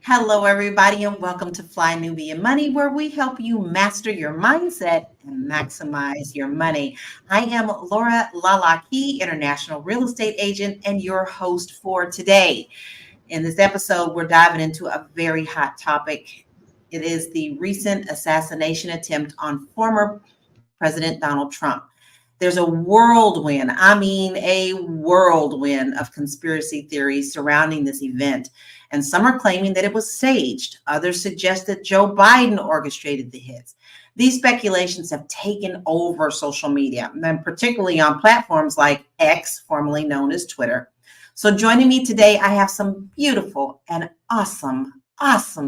Hello, everybody, and welcome to Fly Nubian Money, where we help you master your mindset and maximize your money. I am Laura Lalaki, international real estate agent, and your host for today. In this episode, we're diving into a very hot topic. It is the recent assassination attempt on former President Donald Trump. There's a whirlwind, I mean, a whirlwind of conspiracy theories surrounding this event. And some are claiming that it was staged. Others suggest that Joe Biden orchestrated the hits. These speculations have taken over social media, and particularly on platforms like X, formerly known as Twitter. So joining me today, I have some beautiful and awesome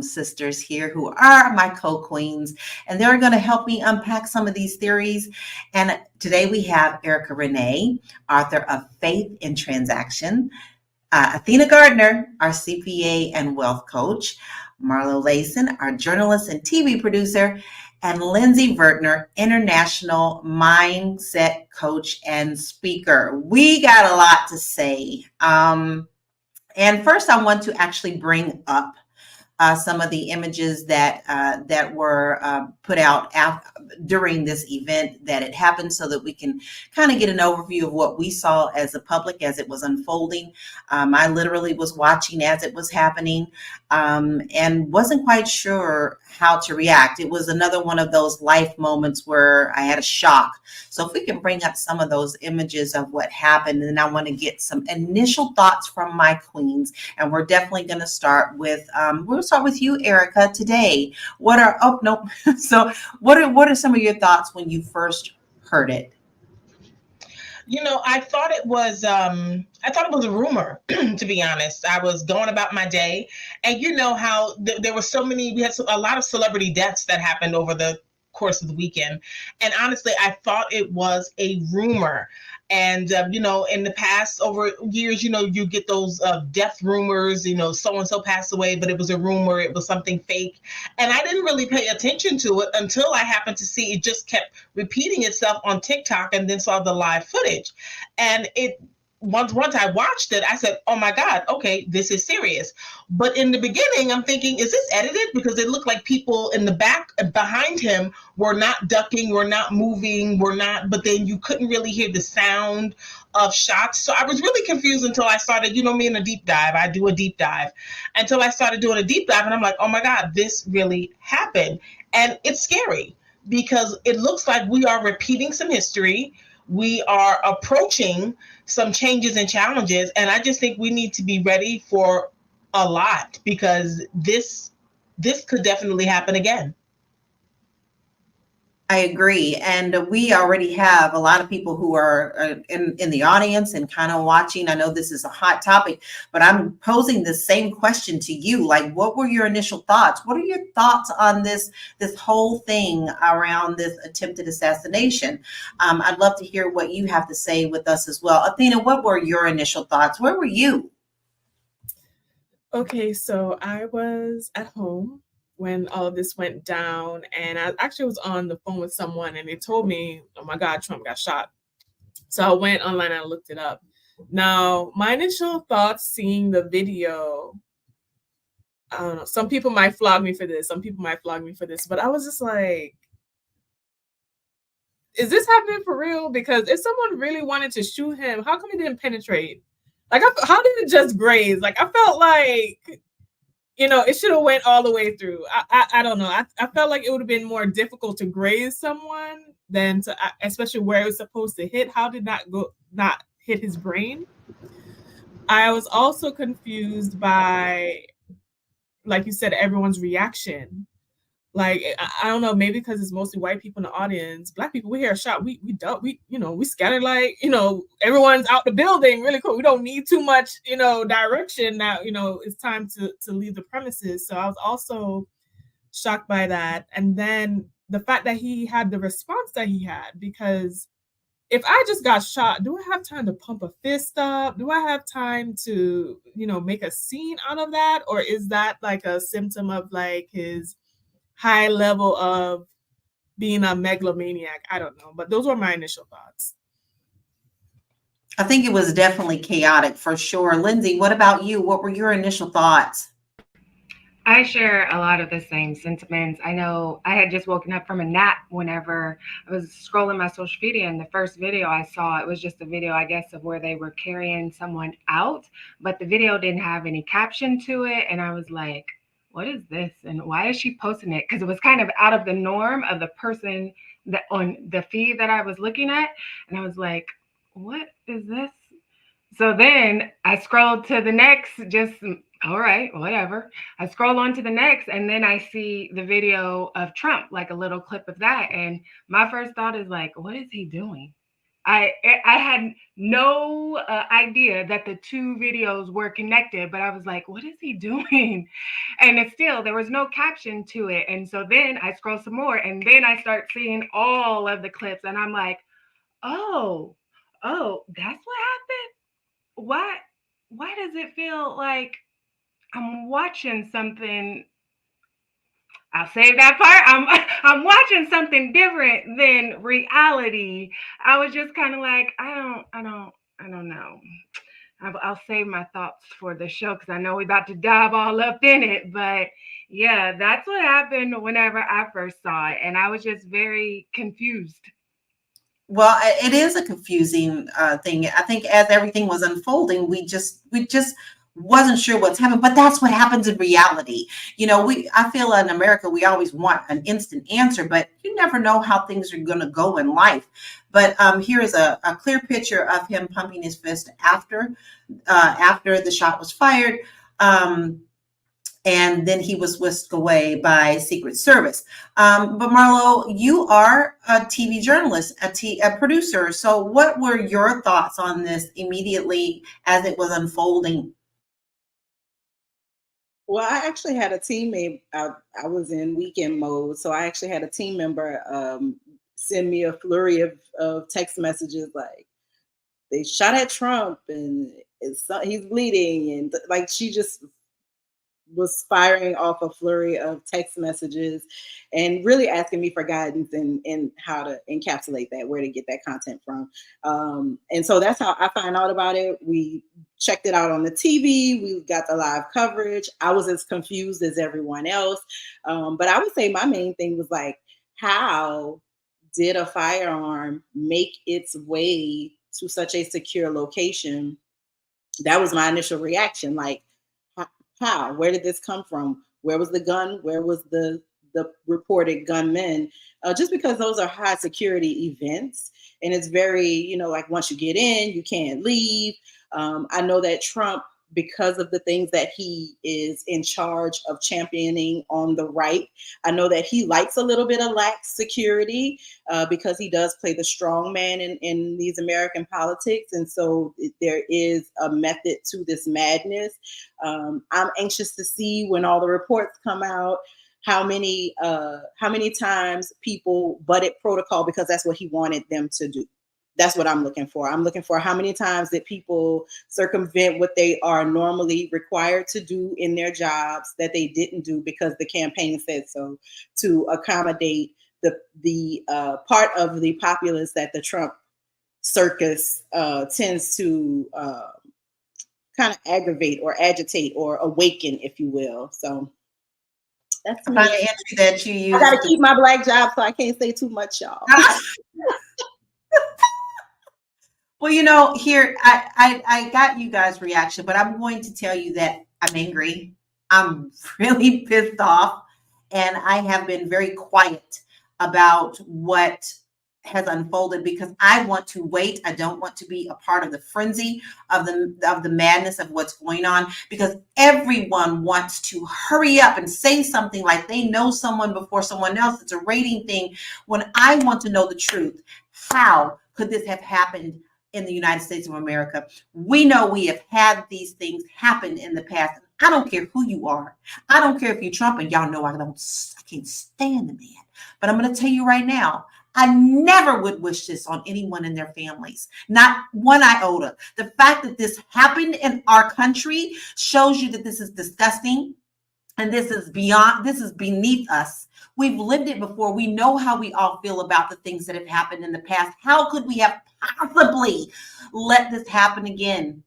sisters here who are my co-queens, and they're going to help me unpack some of these theories. And today we have Erica Renee, author of Faith in Transaction, Athena Gardner, our CPA and wealth coach, Marlo Layson, our journalist and TV producer, and Lindsay Vertner, international mindset coach and speaker. We got a lot to say. And first, I want to actually bring up some of the images that were put out during this event that it happened, so that we can kind of get an overview of what we saw as a public as it was unfolding. I literally was watching as it was happening and wasn't quite sure how to react. It was another one of those life moments where I had a shock. So if we can bring up some of those images of what happened, and I want to get some initial thoughts from my queens. And we're definitely going to start with we'll start with you, Erica, today. So what are some of your thoughts when you first heard it? I thought it was a rumor. To be honest, I was going about my day, and you know how there were we had a lot of celebrity deaths that happened over the course of the weekend, and honestly, I thought it was a rumor. And in the past, over years, you get those death rumors. So and so passed away, but it was a rumor. It was something fake, and I didn't really pay attention to it until I happened to see it just kept repeating itself on TikTok, and then saw the live footage. And it once I watched it, I said, "Oh my God, okay, this is serious." But in the beginning, I'm thinking, "Is this edited?" Because it looked like people in the back behind him were not ducking, were not moving, were not. But then you couldn't really hear the sound of shots. So I was really confused until I started. Me in a deep dive. I do a deep dive until I started doing a deep dive, and I'm like, "Oh my God, this really happened," and it's scary because it looks like we are repeating some history. We are approaching some changes and challenges, and I just think we need to be ready for a lot, because this could definitely happen again. I agree. And we already have a lot of people who are in the audience and kind of watching. I know this is a hot topic, but I'm posing the same question to you. Like, what were your initial thoughts? What are your thoughts on this whole thing around this attempted assassination? I'd love to hear what you have to say with us as well. Athena, what were your initial thoughts? Where were you? Okay, so I was at home when all of this went down, and I actually was on the phone with someone, and they told me, "Oh my God, Trump got shot." So I went online and I looked it up. Now, my initial thoughts seeing the video, I don't know, some people might flog me for this, but I was just like, is this happening for real? Because if someone really wanted to shoot him, how come he didn't penetrate? Like, how did it just graze? Like, I felt like, it should have went all the way through. I don't know. I felt like it would have been more difficult to graze someone than to, especially where it was supposed to hit. How did not hit his brain? I was also confused by, like you said, everyone's reaction. Like, I don't know, maybe because it's mostly white people in the audience. Black people, we hear a shot, we don't, we scattered, like, everyone's out the building really cool. We don't need too much, direction now. It's time to leave the premises. So I was also shocked by that. And then the fact that he had the response that he had, because if I just got shot, do I have time to pump a fist up? Do I have time to, make a scene out of that? Or is that like a symptom of like his high level of being a megalomaniac? I don't know, but those were my initial thoughts. I think it was definitely chaotic for sure. Lindsay, what about you? What were your initial thoughts? I share a lot of the same sentiments. I know I had just woken up from a nap whenever I was scrolling my social media, and the first video I saw, it was just a video, I guess, of where they were carrying someone out, but the video didn't have any caption to it. And I was like, what is this? And why is she posting it? Because it was kind of out of the norm of the person that on the feed that I was looking at. And I was like, what is this? So then I scrolled to the next, just all right, whatever. I scroll on to the next, and then I see the video of Trump, like a little clip of that. And my first thought is like, what is he doing? I had no idea that the two videos were connected, but I was like, what is he doing? And it's still, there was no caption to it. And so then I scroll some more, and then I start seeing all of the clips, and I'm like, oh, that's what happened. Why does it feel like I'm watching something? I'll save that part. I'm watching something different than reality. I was just kind of like, I don't know. I'll save my thoughts for the show because I know we're about to dive all up in it. But yeah, that's what happened whenever I first saw it, and I was just very confused. Well, it is a confusing thing. I think as everything was unfolding, we just wasn't sure what's happening. But that's what happens in reality. I feel in America we always want an instant answer, but you never know how things are going to go in life. But here is a clear picture of him pumping his fist after the shot was fired. And then he was whisked away by Secret Service. But Marlo, you are a TV journalist, a producer. So what were your thoughts on this immediately as it was unfolding? Well, I actually had a teammate. I was in weekend mode. So I actually had a team member send me a flurry of text messages like, they shot at Trump and he's bleeding. And like, she just was firing off a flurry of text messages and really asking me for guidance in how to encapsulate that, where to get that content from. And so that's how I found out about it. We checked it out on the TV. We got the live coverage. I was as confused as everyone else. But I would say my main thing was like, how did a firearm make its way to such a secure location? That was my initial reaction. Like, how? Where did this come from? Where was the gun? Where was the reported gunman? Just because those are high security events, and it's very, like once you get in, you can't leave. I know that Trump, because of the things that he is in charge of championing on the right, I know that he likes a little bit of lax security because he does play the strong man in these American politics. And so there is a method to this madness. I'm anxious to see when all the reports come out, how many times people butted protocol because that's what he wanted them to do. That's what I'm looking for. I'm looking for how many times that people circumvent what they are normally required to do in their jobs that they didn't do because the campaign said so, to accommodate the part of the populace that the Trump circus tends to kind of aggravate or agitate or awaken, if you will. So that's me. Entry that you use. I got to keep my Black job, so I can't say too much, y'all. Well, here I got you guys' reaction, but I'm going to tell you that I'm angry. I'm really pissed off, and I have been very quiet about what has unfolded because I want to wait. I don't want to be a part of the frenzy of the madness of what's going on, because everyone wants to hurry up and say something like they know someone before someone else. It's a rating thing when I want to know the truth. How could this have happened in the United States of America? We know we have had these things happen in the past. I don't care who you are. I don't care if you're Trump, and y'all know I can't stand the man. But I'm going to tell you right now, I never would wish this on anyone and their families. Not one iota. The fact that this happened in our country shows you that this is disgusting. And this is beneath us. We've lived it before. We know how we all feel about the things that have happened in the past. How could we have possibly let this happen again?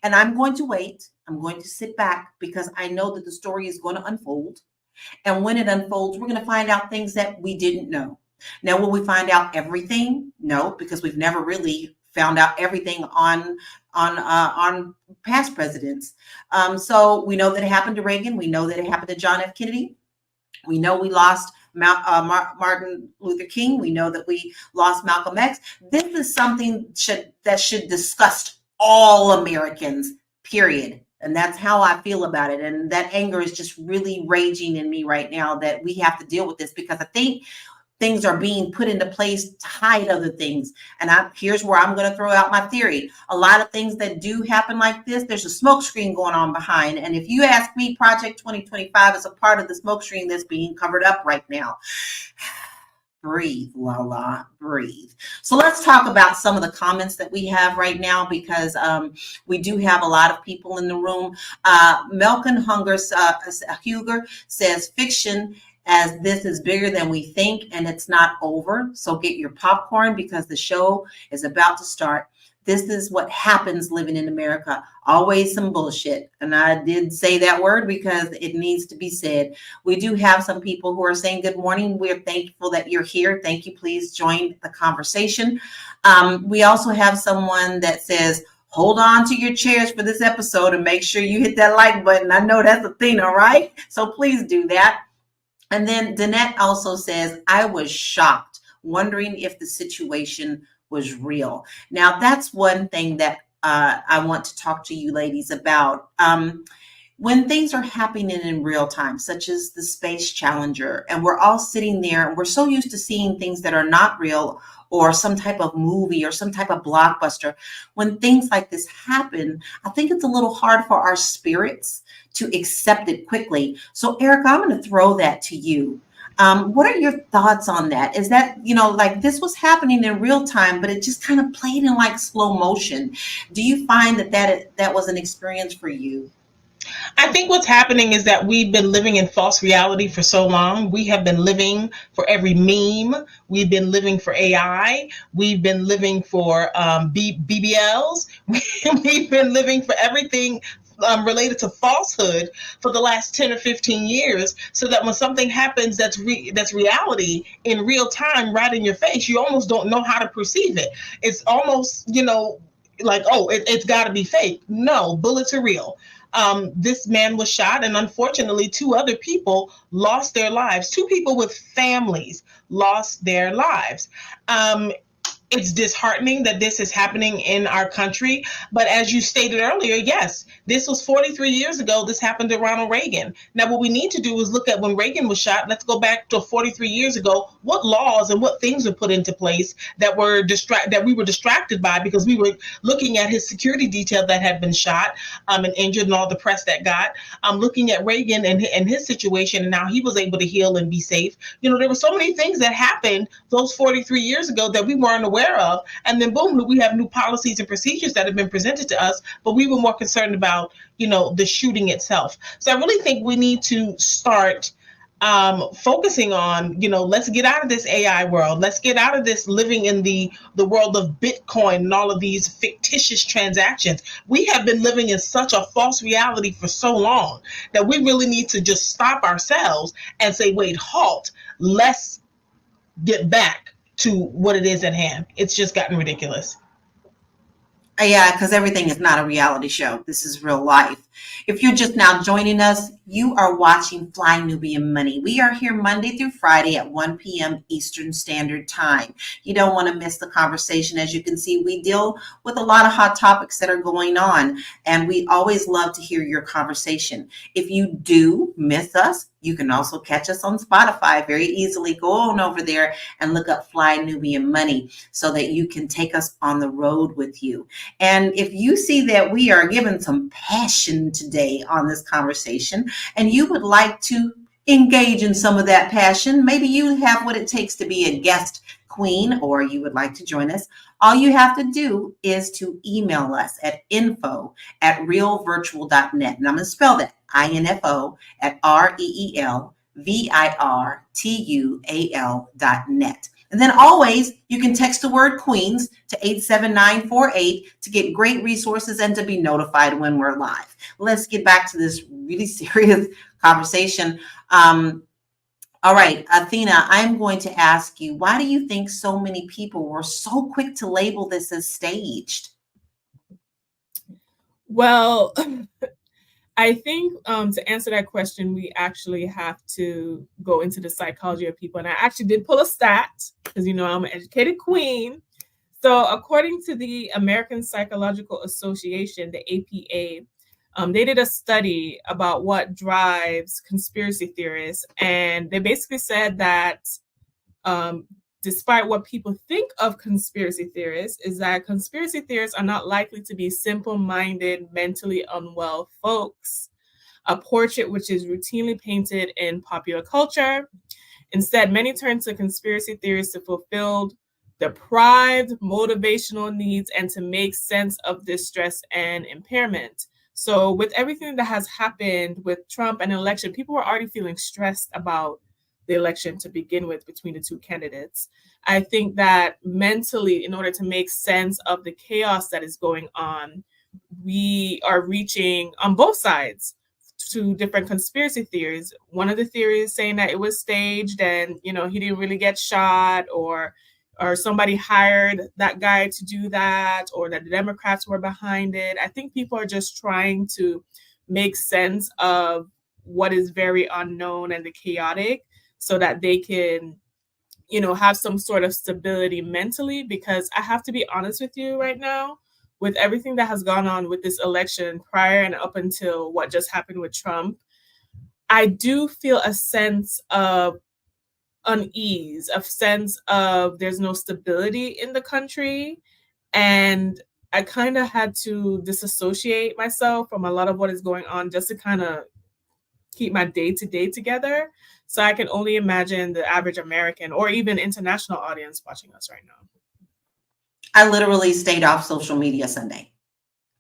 And I'm going to wait. I'm going to sit back because I know that the story is going to unfold. And when it unfolds, we're going to find out things that we didn't know. Now, will we find out everything? No, because we've never really found out everything on past presidents. So we know that it happened to Reagan. We know that it happened to John F. Kennedy. We know we lost Martin Luther King. We know that we lost Malcolm X. This is something that should disgust all Americans, period. And that's how I feel about it. And that anger is just really raging in me right now that we have to deal with this, because I think things are being put into place to hide other things. And here's where I'm going to throw out my theory. A lot of things that do happen like this, there's a smoke screen going on behind. And if you ask me, Project 2025 is a part of the smoke screen that's being covered up right now. Breathe, Lala, breathe. So let's talk about some of the comments that we have right now, because we do have a lot of people in the room. Melkin Huger says, fiction as this is bigger than we think and it's not over. So get your popcorn because the show is about to start. This is what happens living in America. Always some bullshit. And I did say that word because it needs to be said. We do have some people who are saying good morning. We're thankful that you're here. Thank you. Please join the conversation. We also have someone that says, hold on to your chairs for this episode and make sure you hit that like button. I know that's Athena, right? So please do that. And then Danette also says, I was shocked, wondering if the situation was real. Now, that's one thing that I want to talk to you ladies about. When things are happening in real time, such as the Space Challenger, and we're all sitting there and we're so used to seeing things that are not real or some type of movie or some type of blockbuster. When things like this happen, I think it's a little hard for our spirits to accept it quickly. So Erica, I'm going to throw that to you. What are your thoughts on that? Is that, like this was happening in real time, but it just kind of played in like slow motion. Do you find that was an experience for you? I think what's happening is that we've been living in false reality for so long. We have been living for every meme. We've been living for AI. We've been living for BBLs. We've been living for everything related to falsehood for the last 10 or 15 years, so that when something happens that's reality in real time right in your face, you almost don't know how to perceive it. It's almost, like, oh, it's got to be fake. No, bullets are real. This man was shot, and unfortunately 2 other people lost their lives. 2 people with families lost their lives. It's disheartening that this is happening in our country. But as you stated earlier, yes, this was 43 years ago. This happened to Ronald Reagan. Now, what we need to do is look at when Reagan was shot. Let's go back to 43 years ago. What laws and what things were put into place that we were distracted by because we were looking at his security detail that had been shot and injured, and all the press that got. Looking at Reagan and his situation, and now he was able to heal and be safe. There were so many things that happened those 43 years ago that we weren't aware of, and then boom, we have new policies and procedures that have been presented to us, but we were more concerned about the shooting itself. So I really think we need to start focusing on, let's get out of this AI world. Let's get out of this living in the world of Bitcoin and all of these fictitious transactions. We have been living in such a false reality for so long that we really need to just stop ourselves and say, wait, halt, let's get back to what it is at hand. It's just gotten ridiculous. Yeah, because everything is not a reality show. This is real life. If you're just now joining us, you are watching Fly Nubian Money. We are here Monday through Friday at 1 p.m. Eastern Standard Time. You don't want to miss the conversation. As you can see, we deal with a lot of hot topics that are going on, and we always love to hear your conversation. If you do miss us, you can also catch us on Spotify very easily. Go on over there and look up Fly Nubian Money so that you can take us on the road with you. And if you see that we are giving some passion today on this conversation and you would like to engage in some of that passion, maybe you have what it takes to be a guest queen or you would like to join us, all you have to do is to email us at info@realvirtual.net. And I'm going to spell that info@REELVIRTUAL.net. And then always, you can text the word Queens to 87948 to get great resources and to be notified when we're live. Let's get back to this really serious conversation. All right, Athena, I'm going to ask you, why do you think so many people were so quick to label this as staged? Well, I think to answer that question, we actually have to go into the psychology of people. And I actually did pull a stat because, you know, I'm an educated queen. So according to the American Psychological Association, the APA, they did a study about what drives conspiracy theorists. And they basically said that despite what people think of conspiracy theorists, is that conspiracy theorists are not likely to be simple-minded, mentally unwell folks, a portrait which is routinely painted in popular culture. Instead, many turn to conspiracy theories to fulfill deprived motivational needs and to make sense of distress and impairment. So with everything that has happened with Trump and election, people were already feeling stressed about the election to begin with between the two candidates. I think that mentally, in order to make sense of the chaos that is going on, we are reaching on both sides to different conspiracy theories. One of the theories saying that it was staged and, you know, he didn't really get shot, or somebody hired that guy to do that, or that the Democrats were behind it. I think people are just trying to make sense of what is very unknown and the chaotic, so that they can, you know, have some sort of stability mentally. Because I have to be honest with you right now, with everything that has gone on with this election prior and up until what just happened with Trump, I do feel a sense of unease, a sense of there's no stability in the country. And I kind of had to disassociate myself from a lot of what is going on just to kind of keep my day-to-day together. So I can only imagine the average American or even international audience watching us right now. I literally stayed off social media Sunday.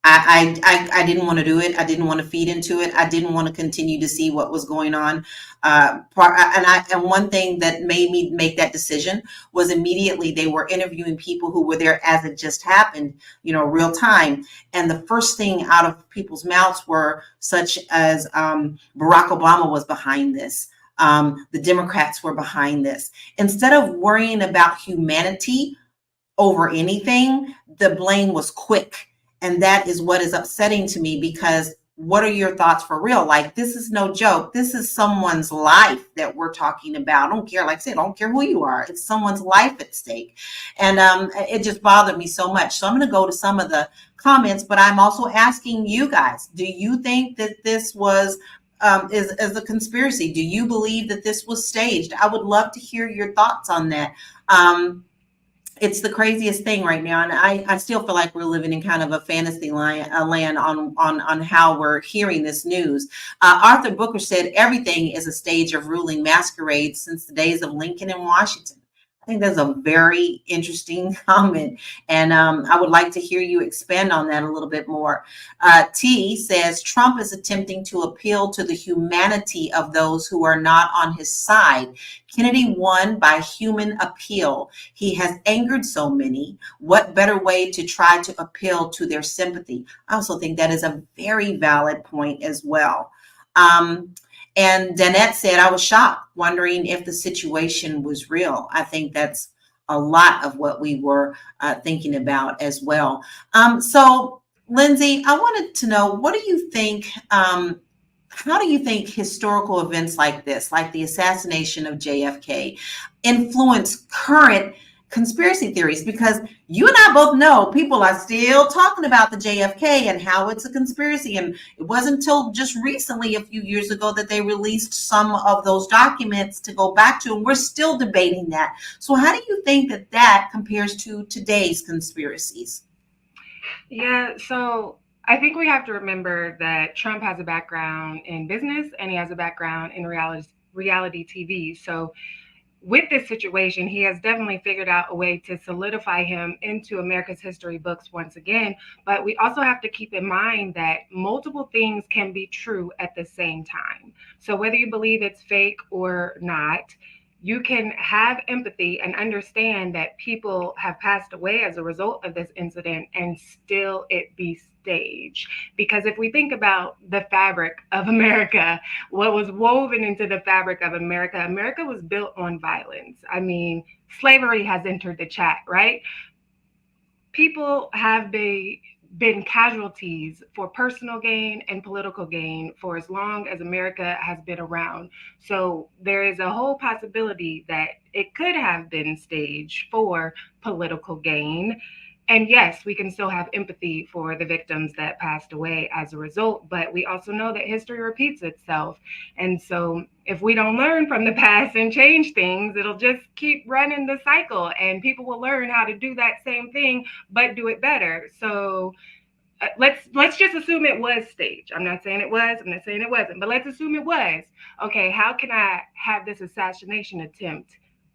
I didn't want to do it. I didn't want to feed into it. I didn't want to continue to see what was going on. And one thing that made me make that decision was immediately they were interviewing people who were there as it just happened, you know, real time. And the first thing out of people's mouths were such as Barack Obama was behind this. The Democrats were behind this. Instead of worrying about humanity over anything, the blame was quick. And that is what is upsetting to me, because what are your thoughts for real? Like, this is no joke. This is someone's life that we're talking about. I don't care, like I said, I don't care who you are. It's someone's life at stake. And it just bothered me so much. So I'm going to go to some of the comments, but I'm also asking you guys, do you think that this was is a conspiracy? Do you believe that this was staged? I would love to hear your thoughts on that. It's the craziest thing right now, and I still feel like we're living in kind of a fantasy land on how we're hearing this news. Arthur Booker said everything is a stage of ruling masquerade since the days of Lincoln and Washington. I think that's a very interesting comment, and I would like to hear you expand on that a little bit more. T says Trump is attempting to appeal to the humanity of those who are not on his side. Kennedy won by human appeal. He has angered so many. What better way to try to appeal to their sympathy? I also think that is a very valid point as well. And Danette said, I was shocked, wondering if the situation was real. I think that's a lot of what we were thinking about as well. So, Lindsay, I wanted to know, what do you think, how do you think historical events like this, like the assassination of JFK, influence current conspiracy theories? Because you and I both know people are still talking about the JFK and how it's a conspiracy. And it wasn't until just recently, a few years ago, that they released some of those documents to go back to, and we're still debating that. So how do you think that that compares to today's conspiracies? Yeah, so I think we have to remember that Trump has a background in business and he has a background in reality TV. So with this situation, he has definitely figured out a way to solidify him into America's history books once again. But we also have to keep in mind that multiple things can be true at the same time. So whether you believe it's fake or not, you can have empathy and understand that people have passed away as a result of this incident and still it be staged. Because if we think about the fabric of America, what was woven into the fabric of America, America was built on violence. I mean, slavery has entered the chat, right? People have been casualties for personal gain and political gain for as long as America has been around. So there is a whole possibility that it could have been staged for political gain. And yes, we can still have empathy for the victims that passed away as a result, but we also know that history repeats itself. And so if we don't learn from the past and change things, it'll just keep running the cycle and people will learn how to do that same thing, but do it better. So let's just assume it was staged. I'm not saying it was, I'm not saying it wasn't, but let's assume it was. Okay, how can I have this assassination attempt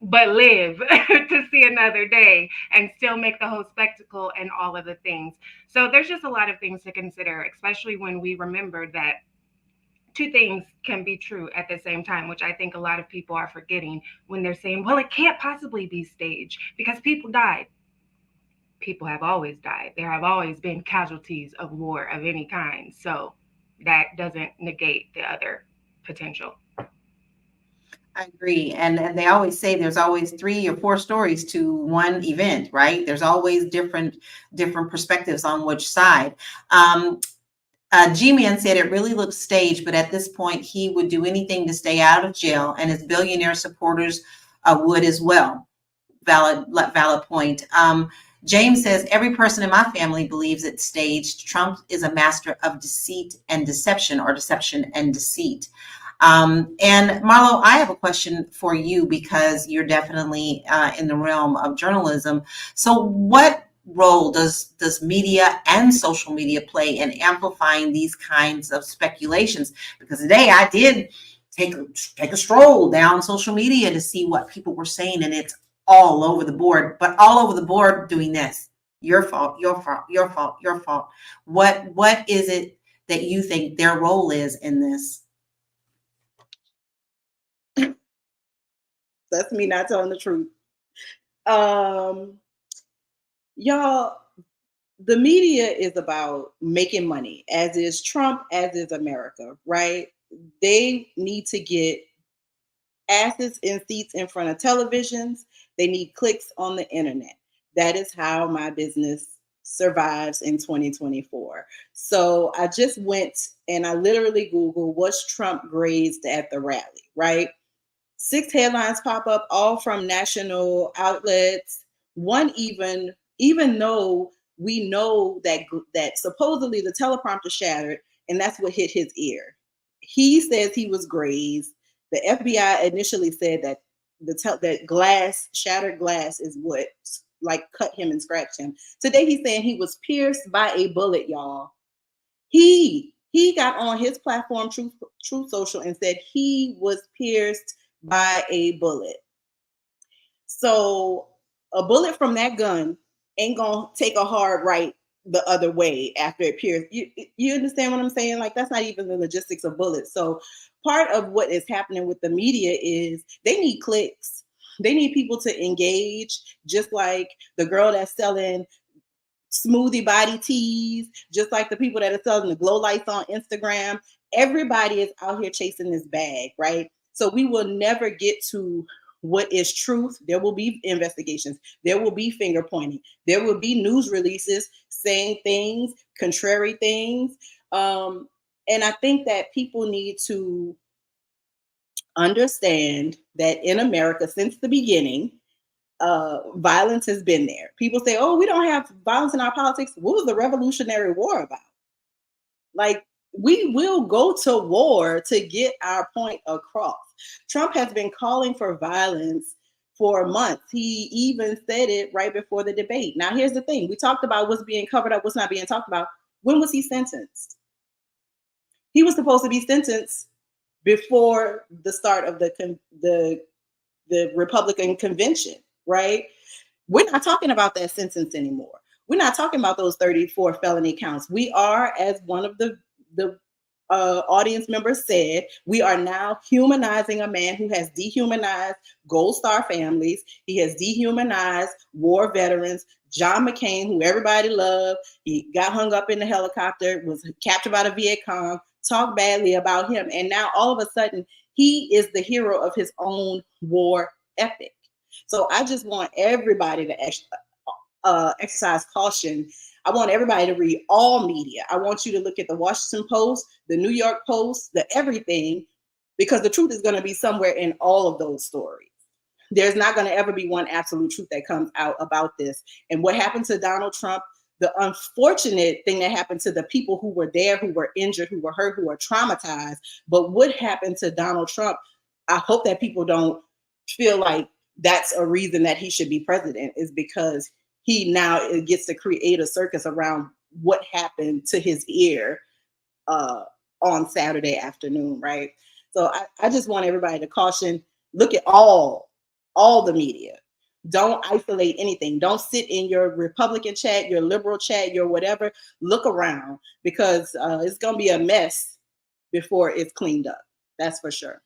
but live to see another day and still make the whole spectacle and all of the things? So there's just a lot of things to consider, especially when we remember that two things can be true at the same time, which I think a lot of people are forgetting when they're saying, well, it can't possibly be staged because people died. People have always died. There have always been casualties of war of any kind. So that doesn't negate the other potential. I agree. And they always say there's always 3 or 4 stories to one event, right? There's always different perspectives on which side. G-Man said it really looks staged, but at this point, he would do anything to stay out of jail, and his billionaire supporters would as well. Valid point. James says, every person in my family believes it's staged. Trump is a master of deceit and deception, or deception and deceit. And Marlo, I have a question for you because you're definitely in the realm of journalism. So what role does media and social media play in amplifying these kinds of speculations? Because today I did take a stroll down social media to see what people were saying, and it's all over the board, but all over the board doing this. Your fault, your fault, your fault, your fault. What is it that you think their role is in this? That's me not telling the truth. Y'all, the media is about making money, as is Trump, as is America, right? They need to get asses in seats in front of televisions. They need clicks on the internet. That is how my business survives in 2024. So I just went and I literally Googled, what's Trump grazed at the rally, right? 6 headlines pop up, all from national outlets. One even though we know that supposedly the teleprompter shattered, and that's what hit his ear. He says he was grazed. The FBI initially said that that shattered glass is what like cut him and scratched him. Today he's saying he was pierced by a bullet, y'all. He got on his platform, Truth Social, and said he was pierced by a bullet. So a bullet from that gun ain't gonna take a hard right the other way after it pierced. You understand what I'm saying? Like, that's not even the logistics of bullets. So part of what is happening with the media is they need clicks. They need people to engage, just like the girl that's selling smoothie body teas, just like the people that are selling the glow lights on Instagram. Everybody is out here chasing this bag, right? So we will never get to what is truth. There will be investigations. There will be finger pointing. There will be news releases saying things, contrary things. And I think that people need to understand that in America, since the beginning, violence has been there. People say, oh, we don't have violence in our politics. What was the Revolutionary War about? Like, we will go to war to get our point across. Trump has been calling for violence for months. He even said it right before the debate. Now, here's the thing. We talked about what's being covered up, what's not being talked about. When was he sentenced? He was supposed to be sentenced before the start of the Republican convention, right? We're not talking about that sentence anymore. We're not talking about those 34 felony counts. We are, as one of the audience member said, we are now humanizing a man who has dehumanized Gold Star families. He has dehumanized war veterans. John McCain, who everybody loved, he got hung up in the helicopter, was captured by the Viet Cong, talked badly about him. And now all of a sudden, he is the hero of his own war epic. So I just want everybody to exercise caution. I want everybody to read all media. I want you to look at the Washington Post, the New York Post, the everything, because the truth is going to be somewhere in all of those stories. There's not going to ever be one absolute truth that comes out about this. And what happened to Donald Trump, the unfortunate thing that happened to the people who were there, who were injured, who were hurt, who were traumatized, but what happened to Donald Trump, I hope that people don't feel like that's a reason that he should be president, is because he now gets to create a circus around what happened to his ear on Saturday afternoon, right? So I just want everybody to caution, look at all the media. Don't isolate anything. Don't sit in your Republican chat, your liberal chat, your whatever. Look around, because it's going to be a mess before it's cleaned up. That's for sure.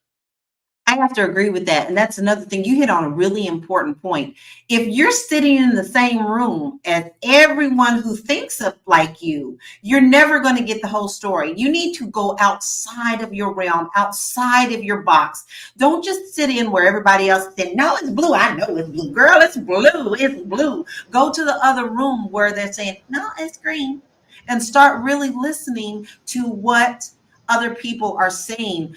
I have to agree with that. And that's another thing. You hit on a really important point. If you're sitting in the same room as everyone who thinks like you, you're never going to get the whole story. You need to go outside of your realm, outside of your box. Don't just sit in where everybody else said, no, it's blue. I know it's blue. Girl, it's blue. It's blue. Go to the other room where they're saying, no, it's green. And start really listening to what other people are saying.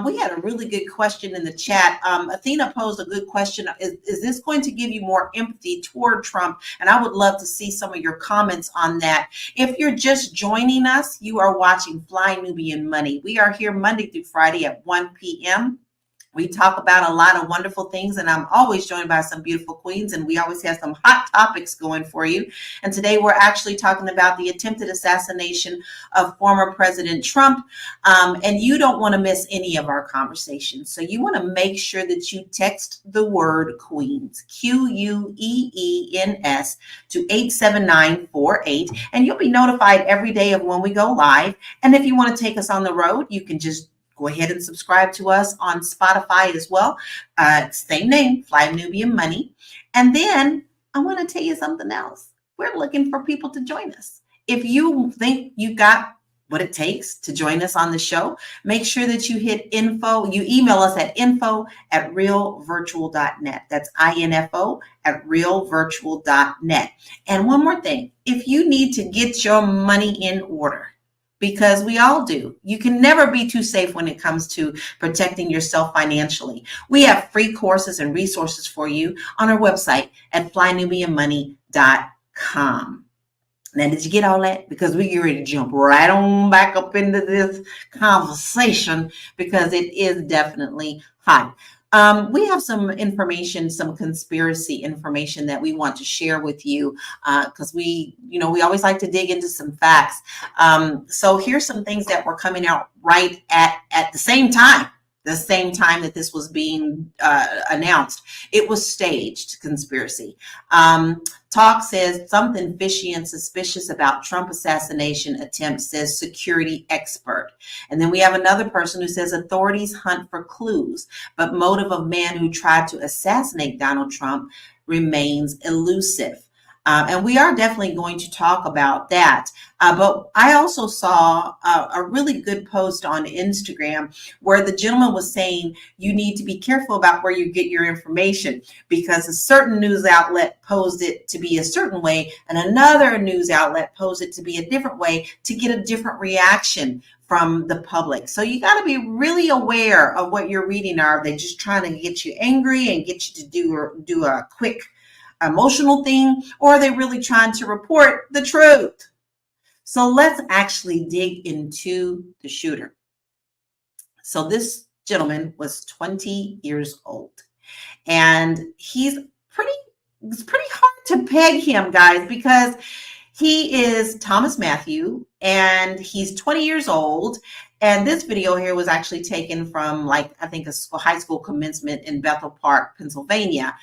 We had a really good question in the chat. Athena posed a good question. Is this going to give you more empathy toward Trump? And I would love to see some of your comments on that. If you're just joining us, you are watching Fly Nubian Money. We are here Monday through Friday at 1 p.m. We talk about a lot of wonderful things, and I'm always joined by some beautiful queens, and we always have some hot topics going for you. And today we're actually talking about the attempted assassination of former President Trump, and you don't want to miss any of our conversations. So you want to make sure that you text the word Queens, QUEENS, to 87948, and you'll be notified every day of when we go live. And if you want to take us on the road, you can just go ahead and subscribe to us on Spotify as well. Same name, Fly Nubian Money. And then I want to tell you something else. We're looking for people to join us. If you think you got what it takes to join us on the show, make sure that you hit info. You email us at info@realvirtual.net. That's info@realvirtual.net. And one more thing, if you need to get your money in order, because we all do. You can never be too safe when it comes to protecting yourself financially. We have free courses and resources for you on our website at flynubianmoney.com. Now, did you get all that? Because we get ready to jump right on back up into this conversation, because it is definitely hot. We have some information, some conspiracy information that we want to share with you, because we always like to dig into some facts. So here's some things that were coming out right at the same time that this was being announced. It was staged conspiracy. Talk says something fishy and suspicious about Trump assassination attempt, says security expert. And then we have another person who says authorities hunt for clues, but motive of man who tried to assassinate Donald Trump remains elusive. And we are definitely going to talk about that. But I also saw a really good post on Instagram where the gentleman was saying you need to be careful about where you get your information, because a certain news outlet posed it to be a certain way and another news outlet posed it to be a different way to get a different reaction from the public. So you got to be really aware of what you're reading. Are they just trying to get you angry and get you to do a quick emotional thing, or are they really trying to report the truth? So let's actually dig into the shooter. So this gentleman was 20 years old, and it's pretty hard to peg him, guys, because he is Thomas Matthew, and he's 20 years old. And this video here was actually taken from, I think, a high school commencement in Bethel Park, Pennsylvania.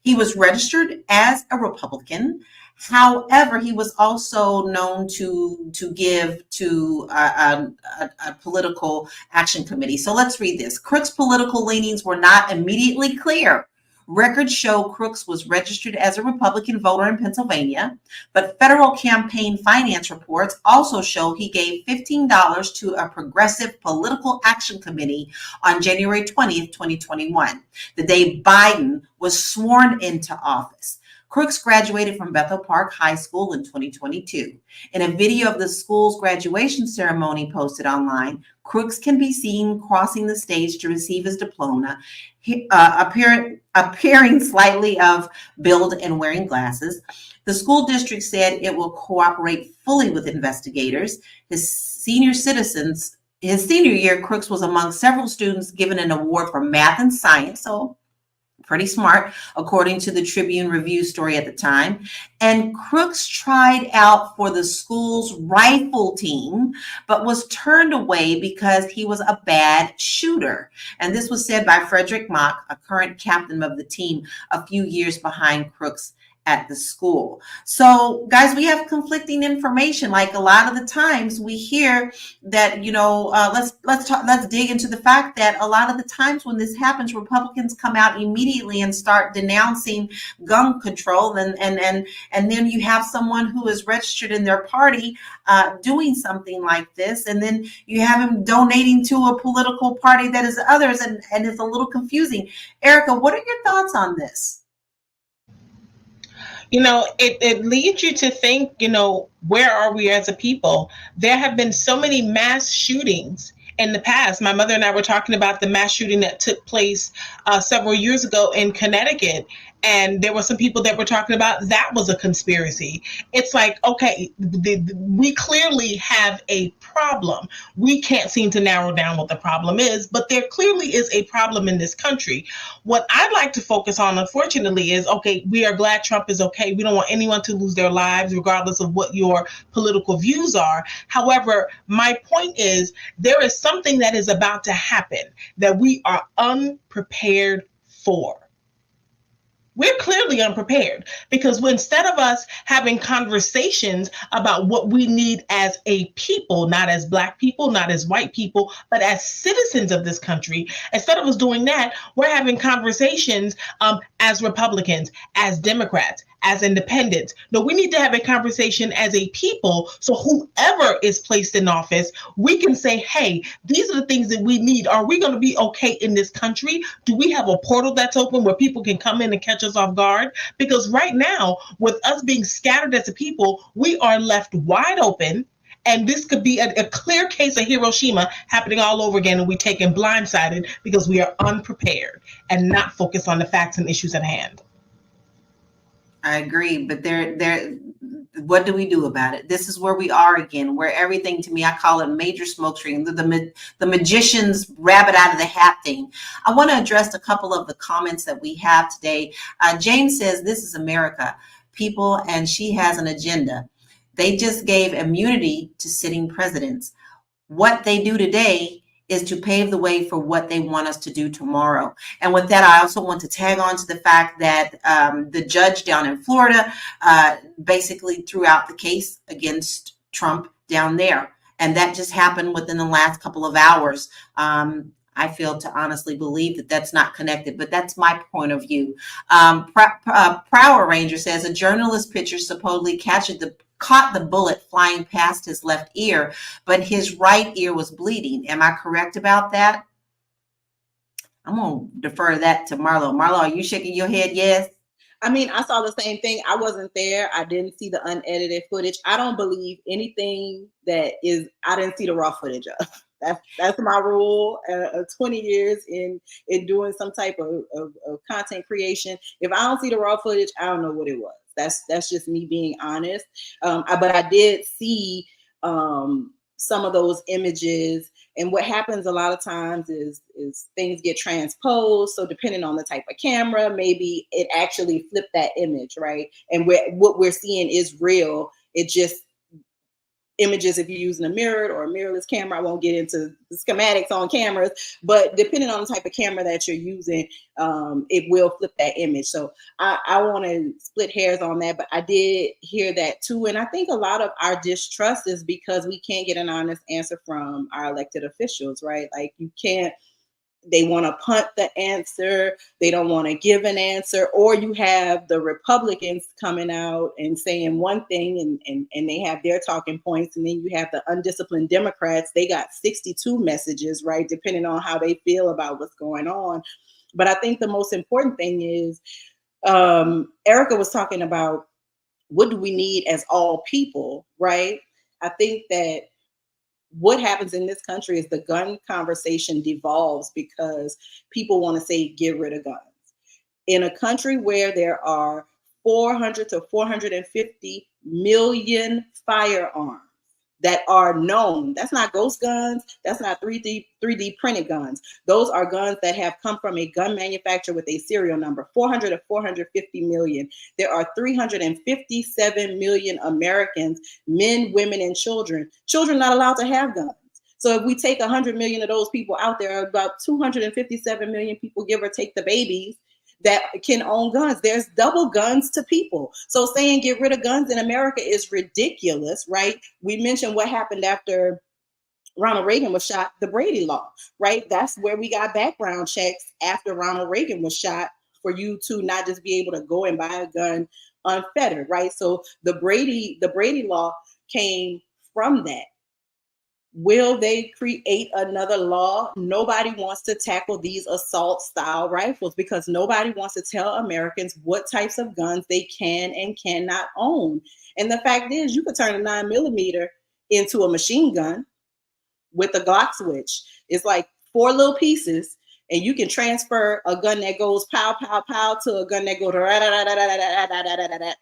He was registered as a Republican, However, he was also known to give to a political action committee. So let's read this. Crook's political leanings were not immediately clear. Records show Crooks was registered as a Republican voter in Pennsylvania, but federal campaign finance reports also show he gave $15 to a progressive political action committee on January 20th, 2021, the day Biden was sworn into office. Crooks graduated from Bethel Park High School in 2022. In a video of the school's graduation ceremony posted online, Crooks can be seen crossing the stage to receive his diploma, appearing slightly of build and wearing glasses. The school district said it will cooperate fully with investigators. His senior year, Crooks was among several students given an award for math and science, so pretty smart, according to the Tribune Review story at the time. And Crooks tried out for the school's rifle team, but was turned away because he was a bad shooter. And this was said by Frederick Mock, a current captain of the team, a few years behind Crooks at the school. So guys, we have conflicting information. Like a lot of the times we hear that, let's dig into the fact that a lot of the times when this happens, Republicans come out immediately and start denouncing gun control, and then you have someone who is registered in their party doing something like this, and then you have him donating to a political party that is others, and it's a little confusing. Erica, what are your thoughts on this? It leads you to think, where are we as a people? There have been so many mass shootings in the past. My mother and I were talking about the mass shooting that took place several years ago in Connecticut. And there were some people that were talking about that was a conspiracy. It's like, okay, we clearly have a problem. We can't seem to narrow down what the problem is, but there clearly is a problem in this country. What I'd like to focus on, unfortunately, is, okay, we are glad Trump is okay. We don't want anyone to lose their lives, regardless of what your political views are. However, my point is there is something that is about to happen that we are unprepared for. We're clearly unprepared because instead of us having conversations about what we need as a people, not as Black people, not as white people, but as citizens of this country, instead of us doing that, we're having conversations as Republicans, as Democrats, as independents. No, we need to have a conversation as a people. So whoever is placed in office, we can say, hey, these are the things that we need. Are we going to be okay in this country? Do we have a portal that's open where people can come in and catch us off guard? Because right now, with us being scattered as a people, we are left wide open. And this could be a clear case of Hiroshima happening all over again, and we're taken blindsided because we are unprepared and not focused on the facts and issues at hand. I agree, but what do we do about it? This is where we are again, where everything, to me, I call it major smoke screen, the magician's rabbit out of the hat thing. I want to address a couple of the comments that we have today. James says, this is America, people, and she has an agenda. They just gave immunity to sitting presidents. What they do today is to pave the way for what they want us to do tomorrow. And with that, I also want to tag on to the fact that the judge down in Florida basically threw out the case against Trump down there. And that just happened within the last couple of hours. I feel to honestly believe that that's not connected, but that's my point of view. Prower Ranger says a journalist picture supposedly caught the bullet flying past his left ear, but his right ear was bleeding. Am I correct about that? I'm going to defer that to Marlo. Marlo, are you shaking your head? Yes. I mean, I saw the same thing. I wasn't there. I didn't see the unedited footage. I don't believe anything I didn't see the raw footage of. That's my rule. 20 years in doing some type of content creation. If I don't see the raw footage, I don't know what it was. That's just me being honest. But I did see some of those images. And what happens a lot of times is things get transposed. So depending on the type of camera, maybe it actually flipped that image, right? And what we're seeing is real. It images if you're using a mirrored or a mirrorless camera. I won't get into the schematics on cameras, but depending on the type of camera that you're using, it will flip that image. So I want to split hairs on that, but I did hear that too. And I think a lot of our distrust is because we can't get an honest answer from our elected officials, right? Like you can't, they want to punt the answer. They don't want to give an answer. Or you have the Republicans coming out and saying one thing and they have their talking points. And then you have the undisciplined Democrats. They got 62 messages, right? Depending on how they feel about what's going on. But I think the most important thing is, Erica was talking about what do we need as all people, right? I think that what happens in this country is the gun conversation devolves because people want to say get rid of guns. In a country where there are 400 to 450 million firearms that are known, that's not ghost guns, that's not 3D printed guns. Those are guns that have come from a gun manufacturer with a serial number, 400 to 450 million. There are 357 million Americans, men, women, and children. Children not allowed to have guns. So if we take 100 million of those people out, there are about 257 million people, give or take the babies, that can own guns. There's double guns to people. So saying get rid of guns in America is ridiculous, right? We mentioned what happened after Ronald Reagan was shot, the Brady Law, right? That's where we got background checks after Ronald Reagan was shot for you to not just be able to go and buy a gun unfettered, right? So the Brady Law came from that. Will they create another law? Nobody wants to tackle these assault style rifles because nobody wants to tell Americans what types of guns they can and cannot own. And the fact is, you could turn a 9mm into a machine gun with a Glock switch. It's like 4 little pieces, and you can transfer a gun that goes pow, pow, pow to a gun that goes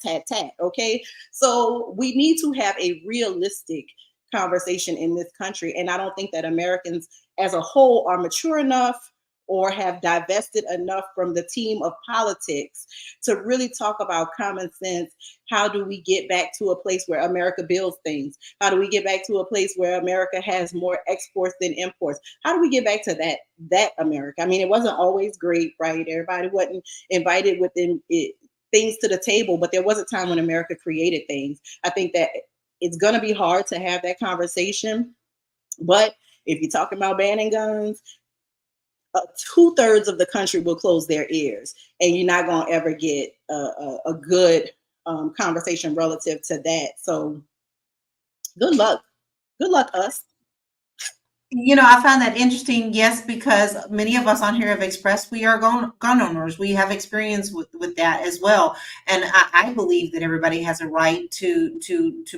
tat, tat. Okay, so we need to have a realistic conversation in this country. And I don't think that Americans as a whole are mature enough or have divested enough from the team of politics to really talk about common sense. How do we get back to a place where America builds things? How do we get back to a place where America has more exports than imports? How do we get back to that America? I mean, it wasn't always great, right? Everybody wasn't invited within it, things to the table, but there was a time when America created things. I think that it's going to be hard to have that conversation. But if you're talking about banning guns, 2/3 of the country will close their ears, and you're not going to ever get a good conversation relative to that. So good luck. Good luck, us. You know, I found that interesting, yes, because many of us on here have expressed we are gun owners. We have experience with that as well. And I believe that everybody has a right to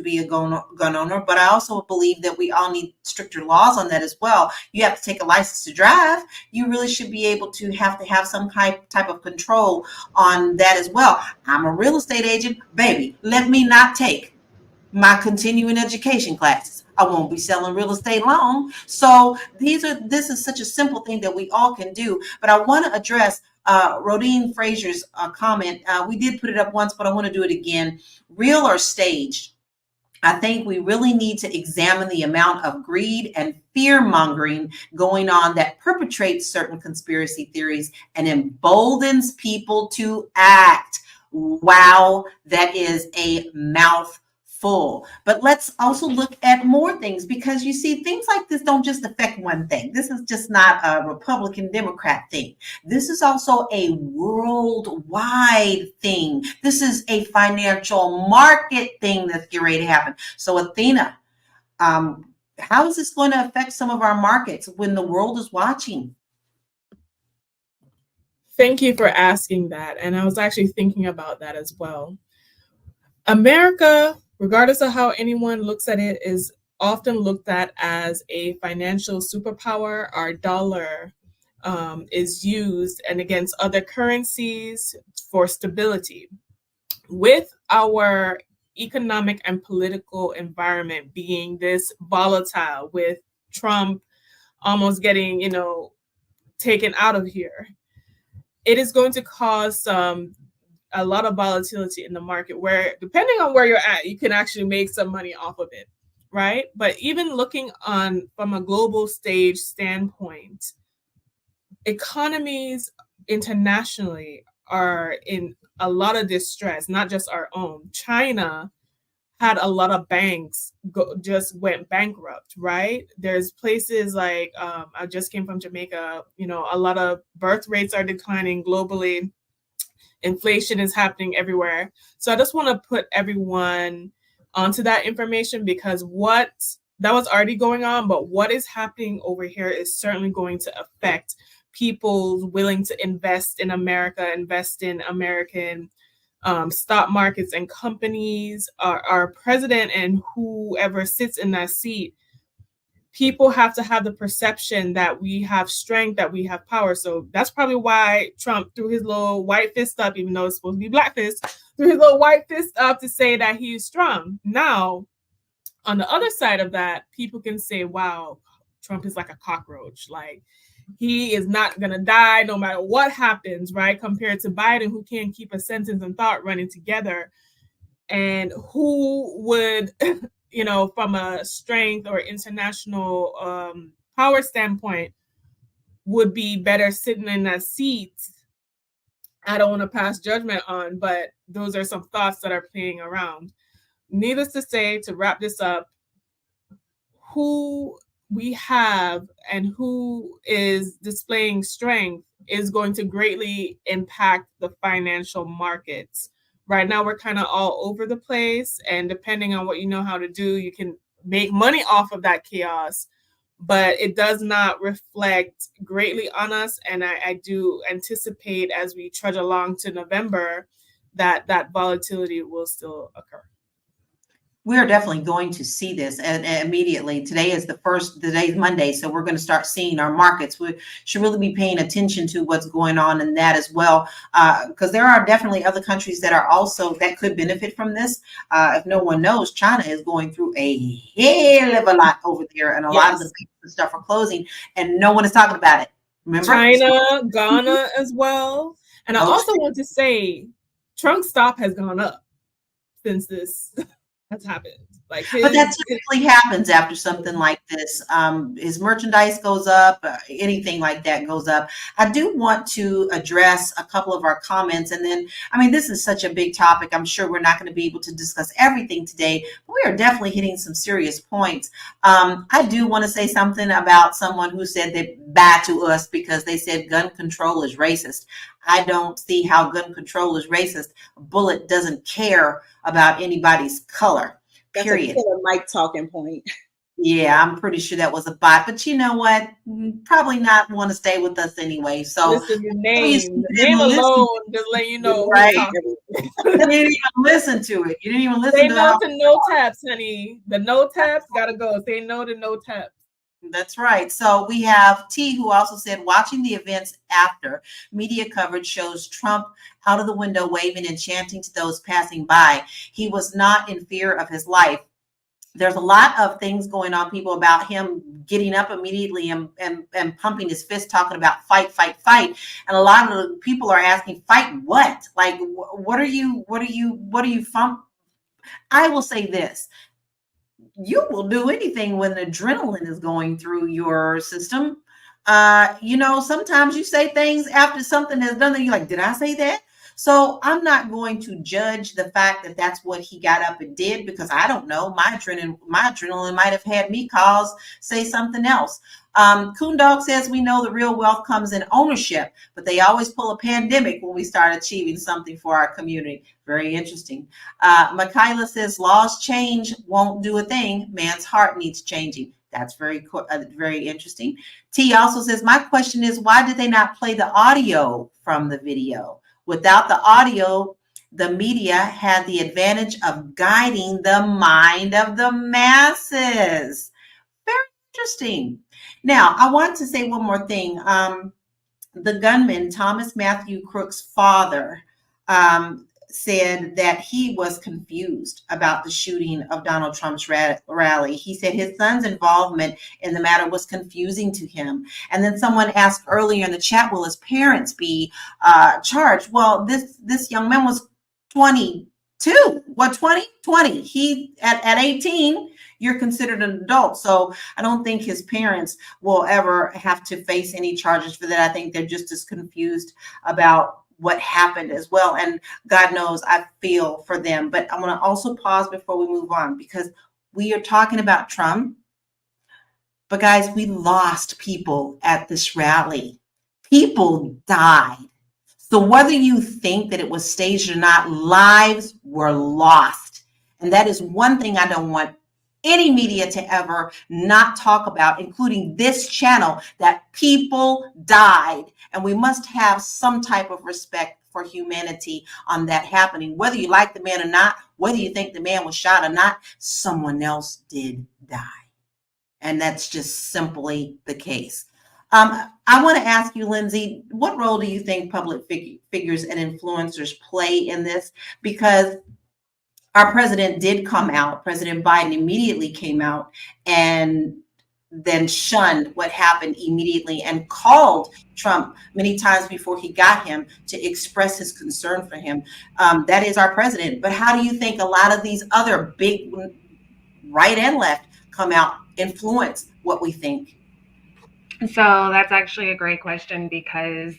be a gun owner, but I also believe that we all need stricter laws on that as well. You have to take a license to drive. You really should be able to have some type of control on that as well. I'm a real estate agent, baby. Let me not take my continuing education classes. I won't be selling real estate long. So this is such a simple thing that we all can do. But I want to address Rodine Frazier's comment. We did put it up once, but I want to do it again. Real or staged? I think we really need to examine the amount of greed and fear mongering going on that perpetrates certain conspiracy theories and emboldens people to act. Wow, that is a mouthful. But let's also look at more things, because you see, things like this don't just affect one thing. This is just not a Republican Democrat thing. This is also a worldwide thing. This is a financial market thing that's getting ready to happen. So Athena, how is this going to affect some of our markets when the world is watching? Thank you for asking that. And I was actually thinking about that as well. America, regardless of how anyone looks at it, is often looked at as a financial superpower. Our dollar is used and against other currencies for stability. With our economic and political environment being this volatile, with Trump almost getting, taken out of here, it is going to cause a lot of volatility in the market where, depending on where you're at, you can actually make some money off of it. right? But even looking on from a global stage standpoint, economies internationally are in a lot of distress, not just our own. China had a lot of banks just went bankrupt, right? There's places like I just came from Jamaica, you know, a lot of birth rates are declining globally. Inflation is happening everywhere. So I just want to put everyone onto that information, because what that was already going on, but what is happening over here is certainly going to affect people willing to invest in America, invest in American stock markets and companies. Our president and whoever sits in that seat, people have to have the perception that we have strength, that we have power. So that's probably why Trump threw his little white fist up, even though it's supposed to be black fist, threw his little white fist up to say that he's strong. Now, on the other side of that, people can say, wow, Trump is like a cockroach. Like, he is not going to die no matter what happens, right? Compared to Biden, who can't keep a sentence and thought running together. And who would, you know, from a strength or international power standpoint, would be better sitting in that seat. I don't want to pass judgment on, but those are some thoughts that are playing around. Needless to say, to wrap this up, who we have and who is displaying strength is going to greatly impact the financial markets. Right now, we're kind of all over the place, and depending on what you know how to do, you can make money off of that chaos, but it does not reflect greatly on us. And I do anticipate, as we trudge along to November, that that volatility will still occur. We are definitely going to see this and immediately. Today's Monday, so we're going to start seeing our markets. We should really be paying attention to what's going on in that as well, because there are definitely other countries that are also that could benefit from this. If no one knows, China is going through a hell of a lot over there, and a lot of the banks and stuff are closing, and no one is talking about it. Remember, China, Ghana as well. And I also want to say, Trump's stock has gone up since this has happened. Like, but that typically happens after something like this. His merchandise goes up, anything like that goes up. I do want to address a couple of our comments, and then, I mean, this is such a big topic. I'm sure we're not going to be able to discuss everything today, but we are definitely hitting some serious points. I do want to say something about someone who said they bye to us because they said gun control is racist. I don't see how gun control is racist. A bullet doesn't care about anybody's color. Period. That's a killer Mike talking point. Yeah, I'm pretty sure that was a bot, but you know what? Probably not want to stay with us anyway. So listen, your name alone just let you know. Right. You didn't even listen to it. You didn't even listen Say to no to no taps, honey. The no taps gotta go. Say no to no taps. That's right. So we have T, who also said, watching the events after, media coverage shows Trump out of the window waving and chanting to those passing by. He was not in fear of his life. There's a lot of things going on, people, about him getting up immediately and pumping his fist, talking about fight, fight, fight. And a lot of the people are asking, fight what? Like, what are you from? I will say this. You will do anything when adrenaline is going through your system. You know, sometimes you say things after something has done that you're like, did I say that? So I'm not going to judge the fact that that's what he got up and did, because I don't know. My adrenaline might have had me say something else. Coondog says, we know the real wealth comes in ownership, but they always pull a pandemic when we start achieving something for our community. Very interesting. Michaela says, laws change won't do a thing. Man's heart needs changing. That's very interesting. T also says, my question is, why did they not play the audio from the video? Without the audio, the media had the advantage of guiding the mind of the masses. Very interesting. Now, I want to say one more thing. The gunman, Thomas Matthew Crook's father, said that he was confused about the shooting of Donald Trump's rally. He said his son's involvement in the matter was confusing to him. And then someone asked earlier in the chat, will his parents be charged? Well, this young man was 22 20. He at 18, you're considered an adult. So I don't think his parents will ever have to face any charges for that. I think they're just as confused about what happened as well. And God knows I feel for them. But I want to also pause before we move on, because we are talking about Trump. But guys, we lost people at this rally. People died. So whether you think that it was staged or not, lives were lost. And that is one thing I don't want any media to ever not talk about, including this channel, that people died. And we must have some type of respect for humanity on that happening. Whether you like the man or not, whether you think the man was shot or not, someone else did die. And that's just simply the case. I want to ask you, Lindsay, what role do you think public figures and influencers play in this? Because our president did come out, President Biden immediately came out and then shunned what happened immediately and called Trump many times before he got him to express his concern for him. That is our president. But how do you think a lot of these other big right and left come out, influence what we think? So that's actually a great question, because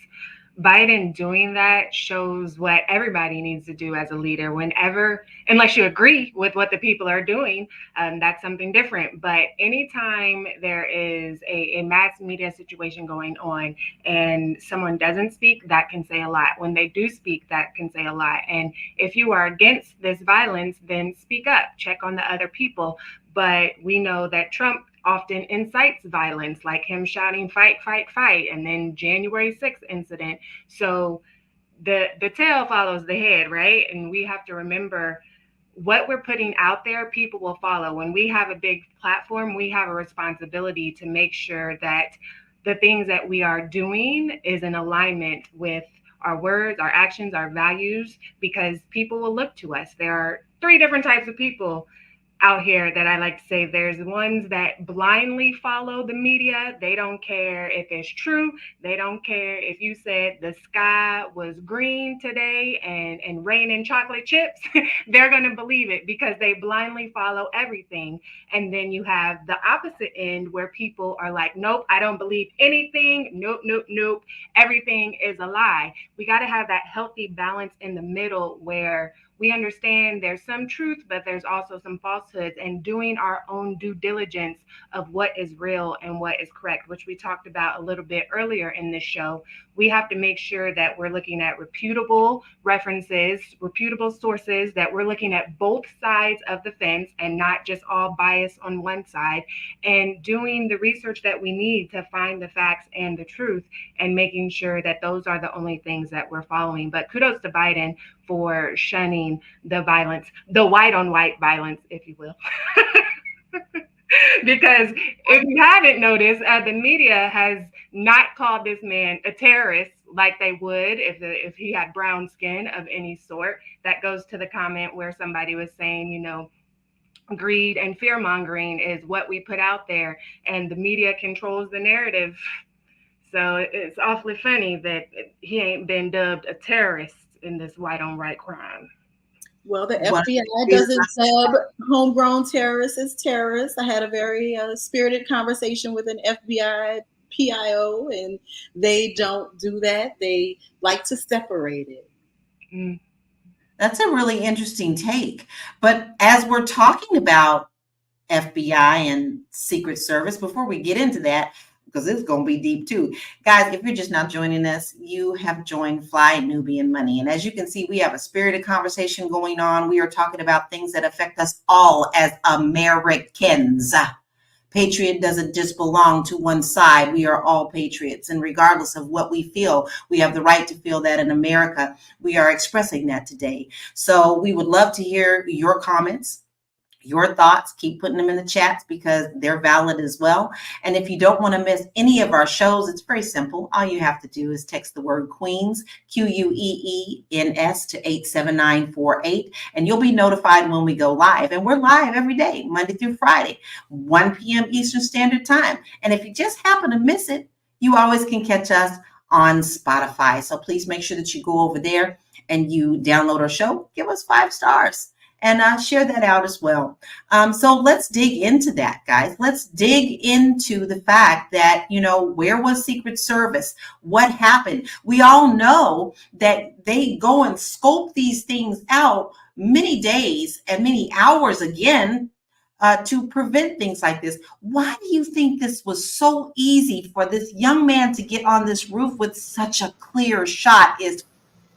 Biden doing that shows what everybody needs to do as a leader. Whenever, unless you agree with what the people are doing, that's something different. But anytime there is a mass media situation going on and someone doesn't speak, that can say a lot. When they do speak, that can say a lot. And if you are against this violence, then speak up, check on the other people. But we know that Trump often incites violence, like him shouting, fight, fight, fight, and then January 6th incident. So the tail follows the head, right? And we have to remember what we're putting out there, people will follow. When we have a big platform, we have a responsibility to make sure that the things that we are doing is in alignment with our words, our actions, our values, because people will look to us. There are 3 different types of people out here that I like to say. There's ones that blindly follow the media. They don't care if it's true. They don't care if you said the sky was green today and raining chocolate chips. They're going to believe it because they blindly follow everything. And then you have the opposite end where people are like, nope, I don't believe anything. Nope, nope, nope. Everything is a lie. We got to have that healthy balance in the middle where we understand there's some truth, but there's also some falsehoods, and doing our own due diligence of what is real and what is correct, which we talked about a little bit earlier in this show. We have to make sure that we're looking at reputable references, reputable sources, that we're looking at both sides of the fence and not just all bias on one side, and doing the research that we need to find the facts and the truth, and making sure that those are the only things that we're following. But kudos to Biden for shunning the violence, the white on white violence, if you will. Because if you haven't noticed, the media has not called this man a terrorist like they would if he had brown skin of any sort. That goes to the comment where somebody was saying, you know, greed and fear mongering is what we put out there, and the media controls the narrative. So it's awfully funny that he ain't been dubbed a terrorist in this white on white crime. Well, the FBI doesn't sub homegrown terrorists as terrorists. I had a very spirited conversation with an FBI PIO, and they don't do that. They like to separate it. Mm. That's a really interesting take. But as we're talking about FBI and Secret Service, before we get into that, because it's going to be deep too. Guys, if you're just now joining us, you have joined Fly Nubian Money. And as you can see, we have a spirited conversation going on. We are talking about things that affect us all as Americans. Patriot doesn't just belong to one side. We are all patriots. And regardless of what we feel, we have the right to feel that in America. We are expressing that today. So we would love to hear your comments, your thoughts. Keep putting them in the chats because they're valid as well. And if you don't want to miss any of our shows, it's very simple. All you have to do is text the word Queens, QUEENS, to 87948, and you'll be notified when we go live. And we're live every day, Monday through Friday, 1 p.m. Eastern Standard Time. And if you just happen to miss it, you always can catch us on Spotify. So please make sure that you go over there and you download our show. Give us 5 stars and share that out as well. So let's dig into that, guys. Let's dig into the fact that, where was Secret Service? What happened? We all know that they go and scope these things out many days and many hours again to prevent things like this. Why do you think this was so easy for this young man to get on this roof with such a clear shot? Is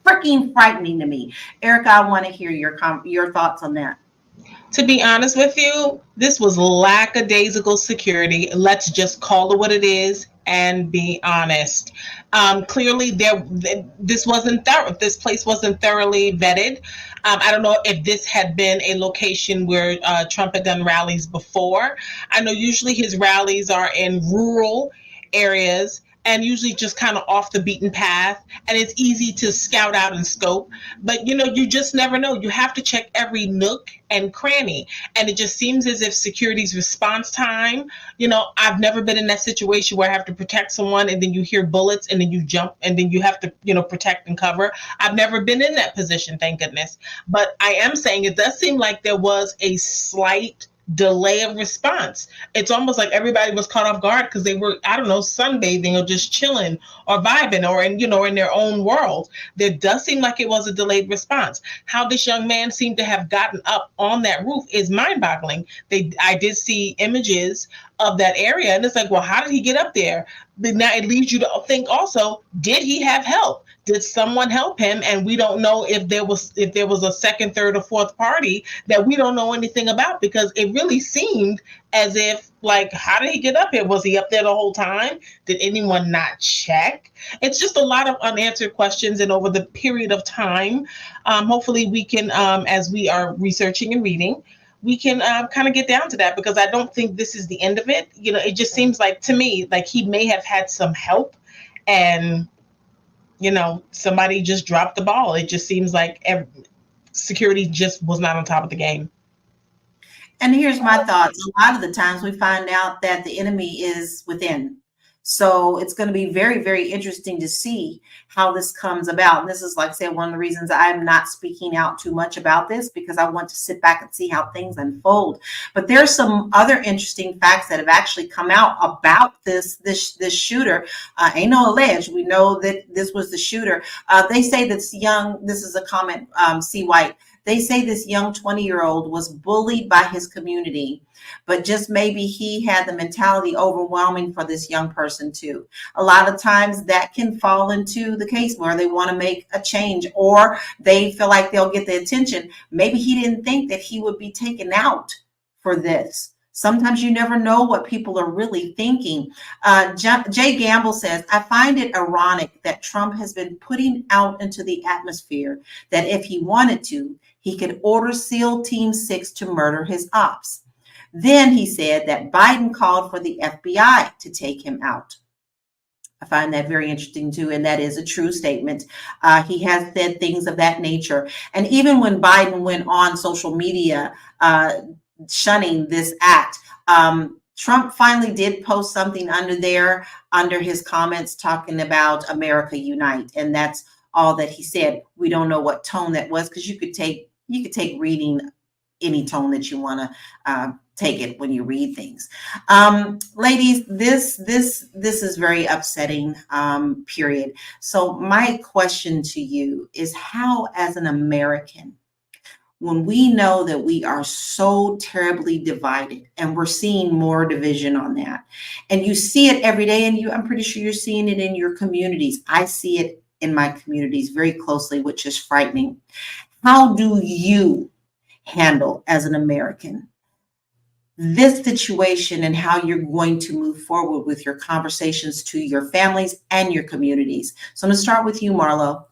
freaking frightening to me. Erica, I want to hear your thoughts on that. To be honest with you, this was lackadaisical security. Let's just call it what it is and be honest. Clearly, this place wasn't thoroughly vetted. I don't know if this had been a location where Trump had done rallies before. I know usually his rallies are in rural areas and usually just kind of off the beaten path, and it's easy to scout out and scope. But you just never know. You have to check every nook and cranny, and it just seems as if security's response time, I've never been in that situation where I have to protect someone and then you hear bullets and then you jump and then you have to protect and cover. I've never been in that position, thank goodness. But I am saying it does seem like there was a slight delay of response. It's almost like everybody was caught off guard because they were, I don't know, sunbathing or just chilling or vibing or in their own world. There does seem like it was a delayed response. How this young man seemed to have gotten up on that roof is mind-boggling. I did see images of that area, and it's like, well, how did he get up there? But now it leads you to think also, did he have help? Did someone help him? And we don't know if there was a second, third, or fourth party that we don't know anything about, because it really seemed as if, like, how did he get up here? Was he up there the whole time? Did anyone not check? It's just a lot of unanswered questions. And over the period of time, hopefully we can, as we are researching and reading, we can kind of get down to that, because I don't think this is the end of it. It just seems like, to me, like he may have had some help and somebody just dropped the ball. It just seems like security just was not on top of the game. And here's my thoughts. A lot of the times we find out that the enemy is within. So it's going to be very, very interesting to see how this comes about. And this is, like I said, one of the reasons I'm not speaking out too much about this, because I want to sit back and see how things unfold. But there's some other interesting facts that have actually come out about this shooter. Ain't no alleged. We know that this was the shooter. They say this is a comment, C. White. They say this young 20-year-old was bullied by his community, but just maybe he had the mentality overwhelming for this young person too. A lot of times that can fall into the case where they want to make a change, or they feel like they'll get the attention. Maybe he didn't think that he would be taken out for this. Sometimes you never know what people are really thinking. Jay Gamble says, I find it ironic that Trump has been putting out into the atmosphere that if he wanted to, he could order SEAL Team 6 to murder his ops. Then he said that Biden called for the FBI to take him out. I find that very interesting too, and that is a true statement. He has said things of that nature. And even when Biden went on social media shunning this act, Trump finally did post something under his comments talking about America Unite. And that's all that he said. We don't know what tone that was, because you could take reading any tone that you want to take it when you read things. Ladies, this is very upsetting, period. So my question to you is, how, as an American, when we know that we are so terribly divided, and we're seeing more division on that, and you see it every day, and I'm pretty sure you're seeing it in your communities. I see it in my communities very closely, which is frightening. How do you handle, as an American, this situation, and how you're going to move forward with your conversations to your families and your communities? So I'm going to start with you, Marlo.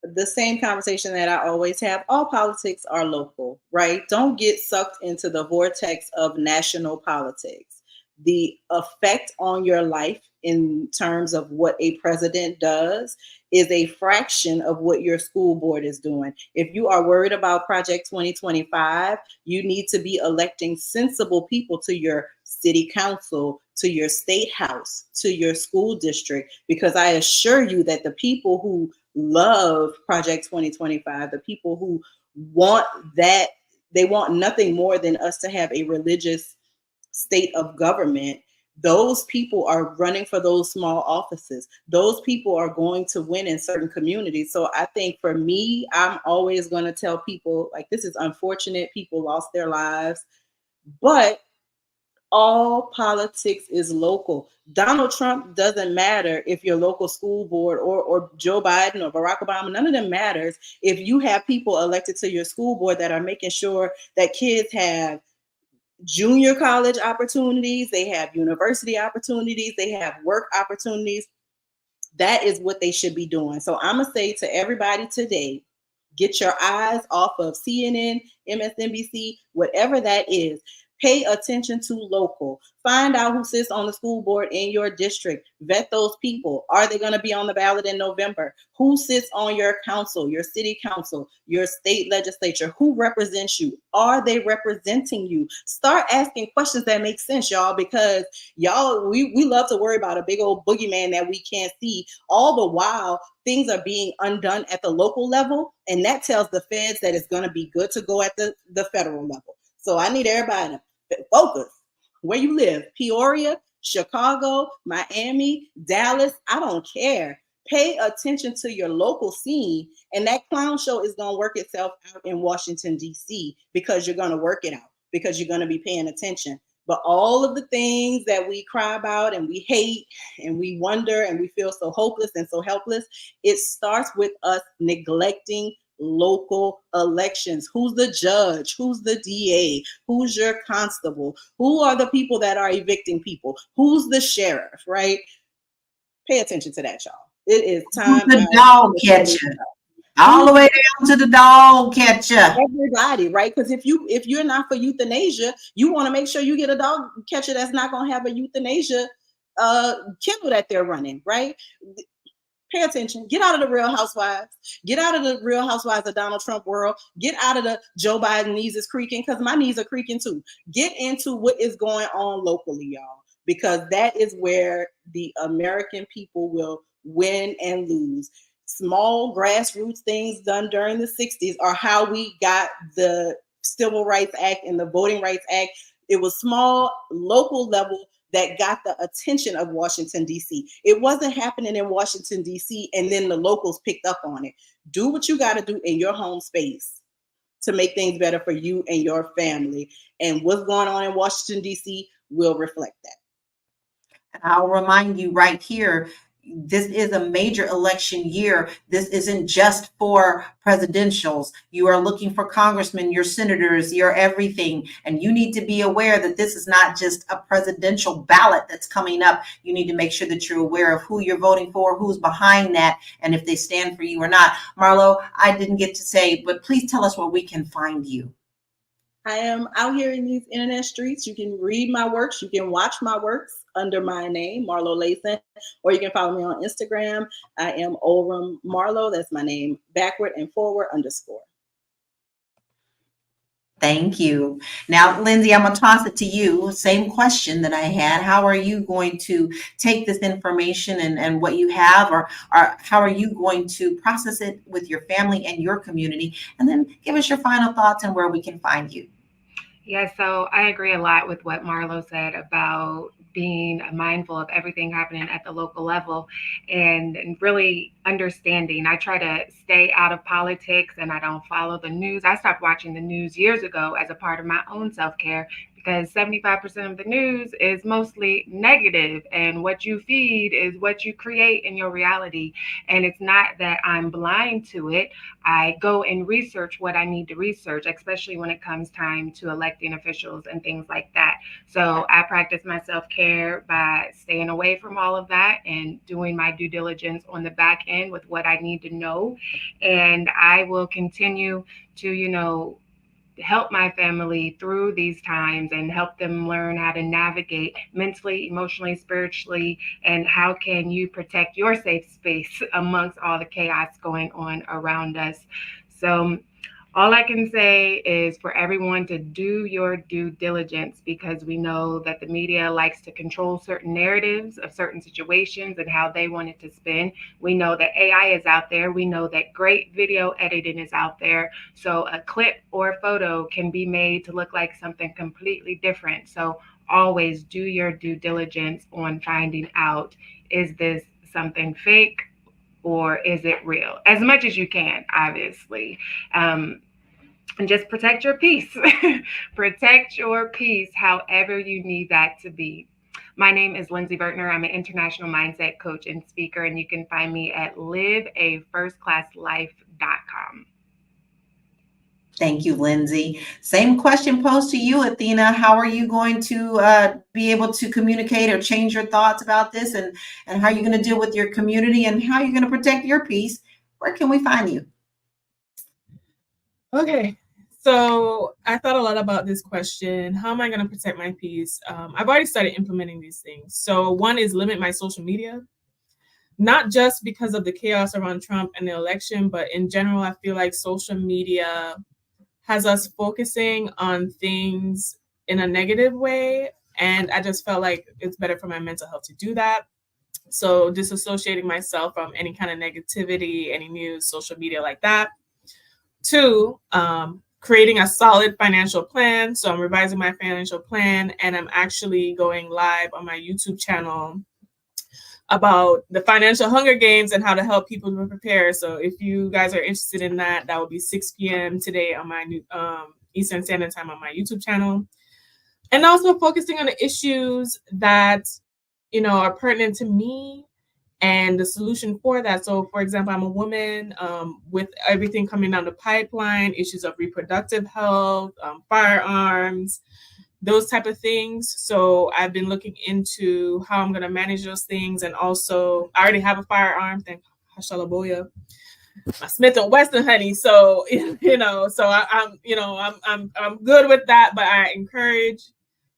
The same conversation that I always have. All politics are local, right? Don't get sucked into the vortex of national politics. The effect on your life in terms of what a president does is a fraction of what your school board is doing. If you are worried about Project 2025, you need to be electing sensible people to your city council, to your state house, to your school district, because I assure you that the people who love Project 2025, the people who want that, they want nothing more than us to have a religious state of government. Those people are running for those small offices. Those people are going to win in certain communities. So I think for me, I'm always going to tell people, like, this is unfortunate. People lost their lives, but all politics is local. Donald Trump doesn't matter if your local school board or Joe Biden or Barack Obama, none of them matters if you have people elected to your school board that are making sure that kids have junior college opportunities, they have university opportunities, they have work opportunities. That is what they should be doing. So I'm going to say to everybody today, get your eyes off of CNN, MSNBC, whatever that is. Pay attention to local. Find out who sits on the school board in your district. Vet those people. Are they going to be on the ballot in November? Who sits on your council, your city council, your state legislature? Who represents you? Are they representing you? Start asking questions that make sense, y'all, because y'all, we love to worry about a big old boogeyman that we can't see. All the while, things are being undone at the local level, and that tells the feds that it's going to be good to go at the federal level. So I need everybody to focus where you live. Peoria, Chicago, Miami, Dallas, I don't care. Pay attention to your local scene, and that clown show is going to work itself out in Washington, D.C. because you're going to work it out, because you're going to be paying attention. But all of the things that we cry about and we hate and we wonder and we feel so hopeless and so helpless, it starts with us neglecting local elections. Who's the judge? Who's the DA? Who's your constable? Who are the people that are evicting people? Who's the sheriff, right? Pay attention to that, y'all. It is time. Who's the dog catcher? All the way down to the dog catcher. Everybody, right? Because if you're not for euthanasia, you want to make sure you get a dog catcher that's not going to have a euthanasia kennel that they're running, right? Pay attention. Get out of the Real Housewives. Get out of the Real Housewives of Donald Trump world. Get out of the Joe Biden knees is creaking, because my knees are creaking too. Get into what is going on locally, y'all, because that is where the American people will win and lose. Small grassroots things done during the 60s are how we got the Civil Rights Act and the Voting Rights Act. It was small, local level that got the attention of Washington, D.C. It wasn't happening in Washington, D.C., and then the locals picked up on it. Do what you got to do in your home space to make things better for you and your family. And what's going on in Washington, D.C. will reflect that. And I'll remind you right here, this is a major election year. This isn't just for presidentials. You are looking for congressmen, your senators, your everything. And you need to be aware that this is not just a presidential ballot that's coming up. You need to make sure that you're aware of who you're voting for, who's behind that, and if they stand for you or not. Marlo, I didn't get to say, but please tell us where we can find you. I am out here in these internet streets. You can read my works. You can watch my works under my name, Marlo Layson, or you can follow me on Instagram. I am Oram Marlo. That's my name, backward and forward _. Thank you. Now, Lindsay, I'm going to toss it to you. Same question that I had. How are you going to take this information and what you have, or how are you going to process it with your family and your community? And then give us your final thoughts and where we can find you. Yeah, so I agree a lot with what Marlo said about being mindful of everything happening at the local level and really understanding. I try to stay out of politics and I don't follow the news. I stopped watching the news years ago as a part of my own self-care, because 75% of the news is mostly negative, and what you feed is what you create in your reality. And it's not that I'm blind to it. I go and research what I need to research, especially when it comes time to electing officials and things like that. So I practice my self-care by staying away from all of that and doing my due diligence on the back end with what I need to know. And I will continue to, help my family through these times and help them learn how to navigate mentally, emotionally, spiritually, and how can you protect your safe space amongst all the chaos going on around us. So All I can say is for everyone to do your due diligence, because we know that the media likes to control certain narratives of certain situations and how they want it to spin. We know that AI is out there. We know that great video editing is out there. So a clip or a photo can be made to look like something completely different. So always do your due diligence on finding out, is this something fake or is it real? As much as you can, obviously. And just protect your peace. Protect your peace however you need that to be. My name is Lindsay Bertner. I'm an international mindset coach and speaker, and you can find me at liveafirstclasslife.com. Thank you, Lindsay. Same question posed to you, Athena. How are you going to be able to communicate or change your thoughts about this, and how are you going to deal with your community, and how are you going to protect your peace? Where can we find you? Okay, so I thought a lot about this question. How am I going to protect my peace? I've already started implementing these things. So one is limit my social media, not just because of the chaos around Trump and the election, but in general, I feel like social media has us focusing on things in a negative way. And I just felt like it's better for my mental health to do that. So disassociating myself from any kind of negativity, any news, social media like that. Two, creating a solid financial plan. So I'm revising my financial plan, and I'm actually going live on my YouTube channel about the financial Hunger Games and how to help people to prepare. So if you guys are interested in that, that will be 6 p.m. today on my new Eastern Standard Time on my YouTube channel. And also focusing on the issues that, are pertinent to me and the solution for that. So for example, I'm a woman with everything coming down the pipeline, issues of reproductive health, firearms, those type of things. So I've been looking into how I'm going to manage those things. And also I already have a firearm, thank Hashalaboya, my Smith & Wesson, honey. So, so I'm good with that, but I encourage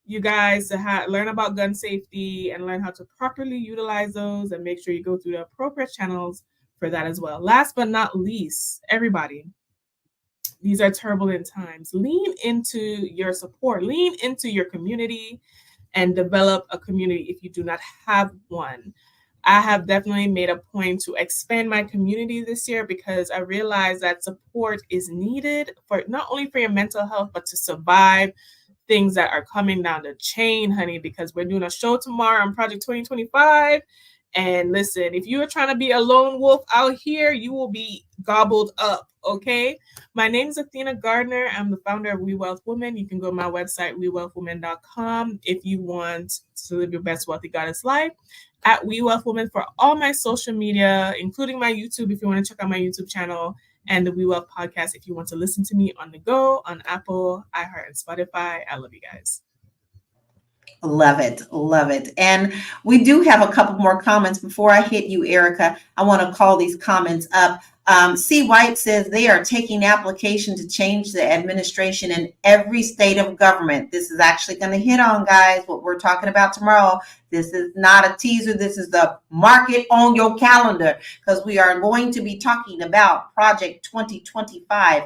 you guys to learn about gun safety and learn how to properly utilize those, and make sure you go through the appropriate channels for that as well. Last but not least, everybody, these are turbulent times. Lean into your support, lean into your community, and develop a community if you do not have one. I have definitely made a point to expand my community this year, because I realize that support is needed for not only for your mental health, but to survive things that are coming down the chain, honey, because we're doing a show tomorrow on Project 2025. And listen, if you are trying to be a lone wolf out here, you will be gobbled up, okay? My name is Athena Gardner. I'm the founder of We Wealth Women. You can go to my website, wewealthwomen.com, if you want to live your best wealthy goddess life. At We Wealth Women for all my social media, including my YouTube, if you want to check out my YouTube channel, and the We Wealth podcast if you want to listen to me on the go on Apple, iHeart, and Spotify. I love you guys. Love it. Love it. And we do have a couple more comments. Before I hit you, Erica, I want to call these comments up. C. White says they are taking application to change the administration in every state of government. This is actually going to hit on, guys, what we're talking about tomorrow. This is not a teaser. This is the mark it on your calendar, because we are going to be talking about Project 2025.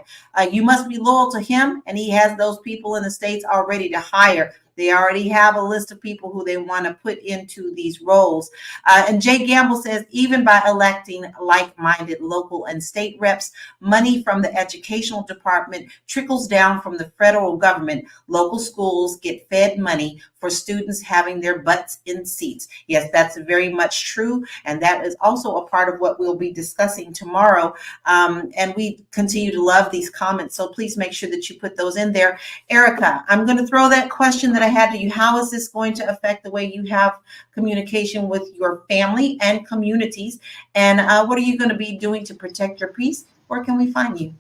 You must be loyal to him, and he has those people in the states already to hire. They already have a list of people who they want to put into these roles. And Jay Gamble says, even by electing like-minded local and state reps, money from the educational department trickles down from the federal government. Local schools get fed money for students having their butts in seats. Yes, that's very much true. And that is also a part of what we'll be discussing tomorrow. And we continue to love these comments. So please make sure that you put those in there. Erica, I'm going to throw that question that I had to you. How is this going to affect the way you have communication with your family and communities? And what are you going to be doing to protect your peace? Where can we find you?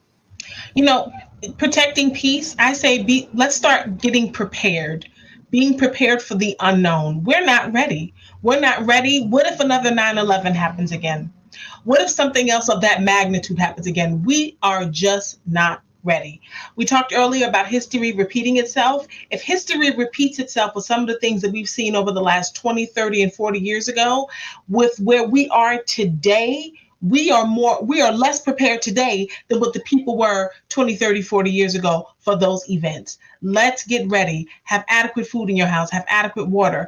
Protecting peace, I say let's start getting prepared. Being prepared for the unknown. We're not ready. We're not ready. What if another 9/11 happens again? What if something else of that magnitude happens again? We are just not ready. We talked earlier about history repeating itself. If history repeats itself with some of the things that we've seen over the last 20, 30, and 40 years ago, with where we are today, we are less prepared today than what the people were 20, 30, 40 years ago for those events. Let's get ready. Have adequate food in your house. Have adequate water.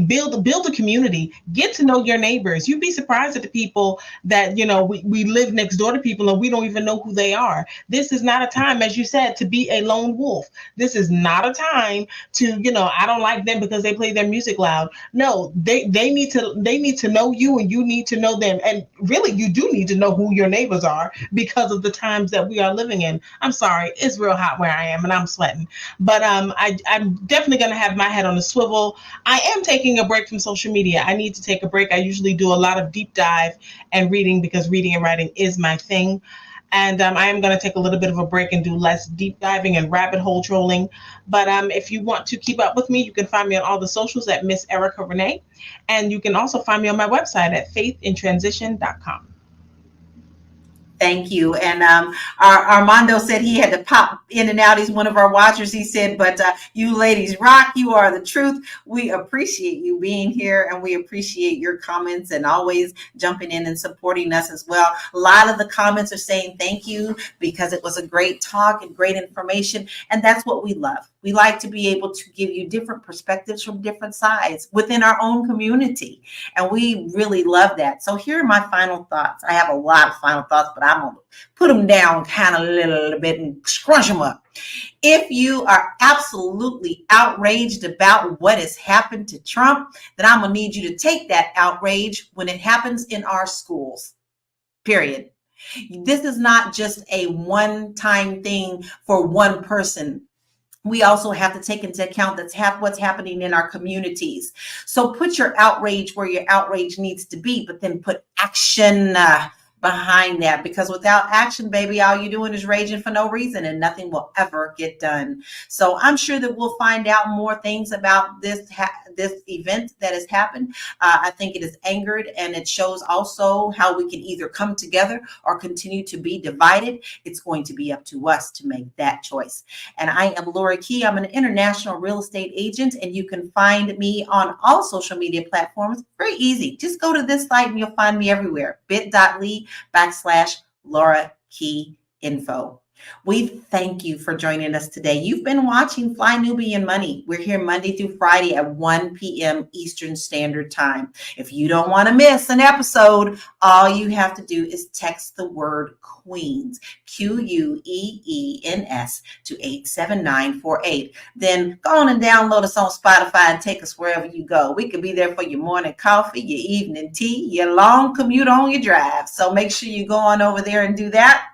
Build a community. Get to know your neighbors. You'd be surprised at the people that, we live next door to people and we don't even know who they are. This is not a time, as you said, to be a lone wolf. This is not a time to, I don't like them because they play their music loud. No, they need to know you, and you need to know them. And really, you do need to know who your neighbors are because of the times that we are living in. I'm sorry, it's real hot where I am and I'm sweating. But I'm definitely going to have my head on a swivel. I am taking a break from social media. I need to take a break. I usually do a lot of deep dive and reading because reading and writing is my thing. And I am going to take a little bit of a break and do less deep diving and rabbit hole trolling. But if you want to keep up with me, you can find me on all the socials at Miss Erica Renee. And you can also find me on my website at faithintransition.com. Thank you. And Armando said he had to pop in and out. He's one of our watchers. He said, but you ladies rock. You are the truth. We appreciate you being here, and we appreciate your comments and always jumping in and supporting us as well. A lot of the comments are saying thank you because it was a great talk and great information. And that's what we love. We like to be able to give you different perspectives from different sides within our own community. And we really love that. So here are my final thoughts. I have a lot of final thoughts, but I'm going to put them down kind of a little bit and scrunch them up. If you are absolutely outraged about what has happened to Trump, then I'm going to need you to take that outrage when it happens in our schools, period. This is not just a one-time thing for one person. We also have to take into account what's happening in our communities. So put your outrage where your outrage needs to be, but then put action behind that, because without action, baby, all you're doing is raging for no reason and nothing will ever get done. So I'm sure that we'll find out more things about this event that has happened. I think it has angered, and it shows also how we can either come together or continue to be divided. It's going to be up to us to make that choice. And I am Laura Key. I'm an international real estate agent, and you can find me on all social media platforms. Very easy. Just go to this site and you'll find me everywhere. bit.ly/Laura Key Info. We thank you for joining us today. You've been watching Fly Nubian Money. We're here Monday through Friday at 1 p.m. Eastern Standard Time. If you don't want to miss an episode, all you have to do is text the word Queens, QUEENS, to 87948. Then go on and download us on Spotify and take us wherever you go. We could be there for your morning coffee, your evening tea, your long commute on your drive. So make sure you go on over there and do that.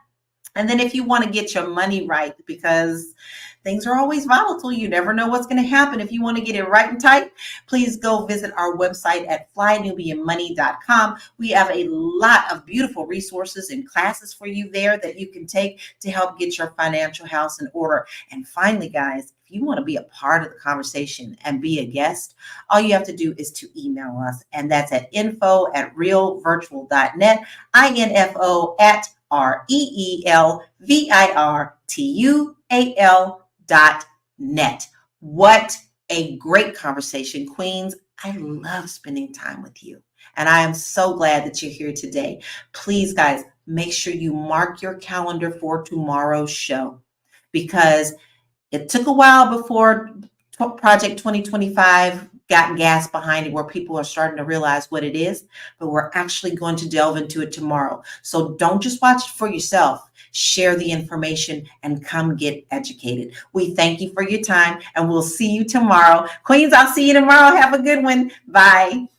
And then if you want to get your money right, because things are always volatile, you never know what's going to happen. If you want to get it right and tight, please go visit our website at flynubianmoney.com. We have a lot of beautiful resources and classes for you there that you can take to help get your financial house in order. And finally, guys, if you want to be a part of the conversation and be a guest, all you have to do is to email us. And that's at info@realvirtual.net, info@REELVIRTUAL.net. What a great conversation, Queens. I love spending time with you. And I am so glad that you're here today. Please, guys, make sure you mark your calendar for tomorrow's show, because it took a while before Project 2025 got gas behind it, where people are starting to realize what it is, but we're actually going to delve into it tomorrow. So don't just watch it for yourself. Share the information and come get educated. We thank you for your time, and we'll see you tomorrow. Queens, I'll see you tomorrow. Have a good one. Bye.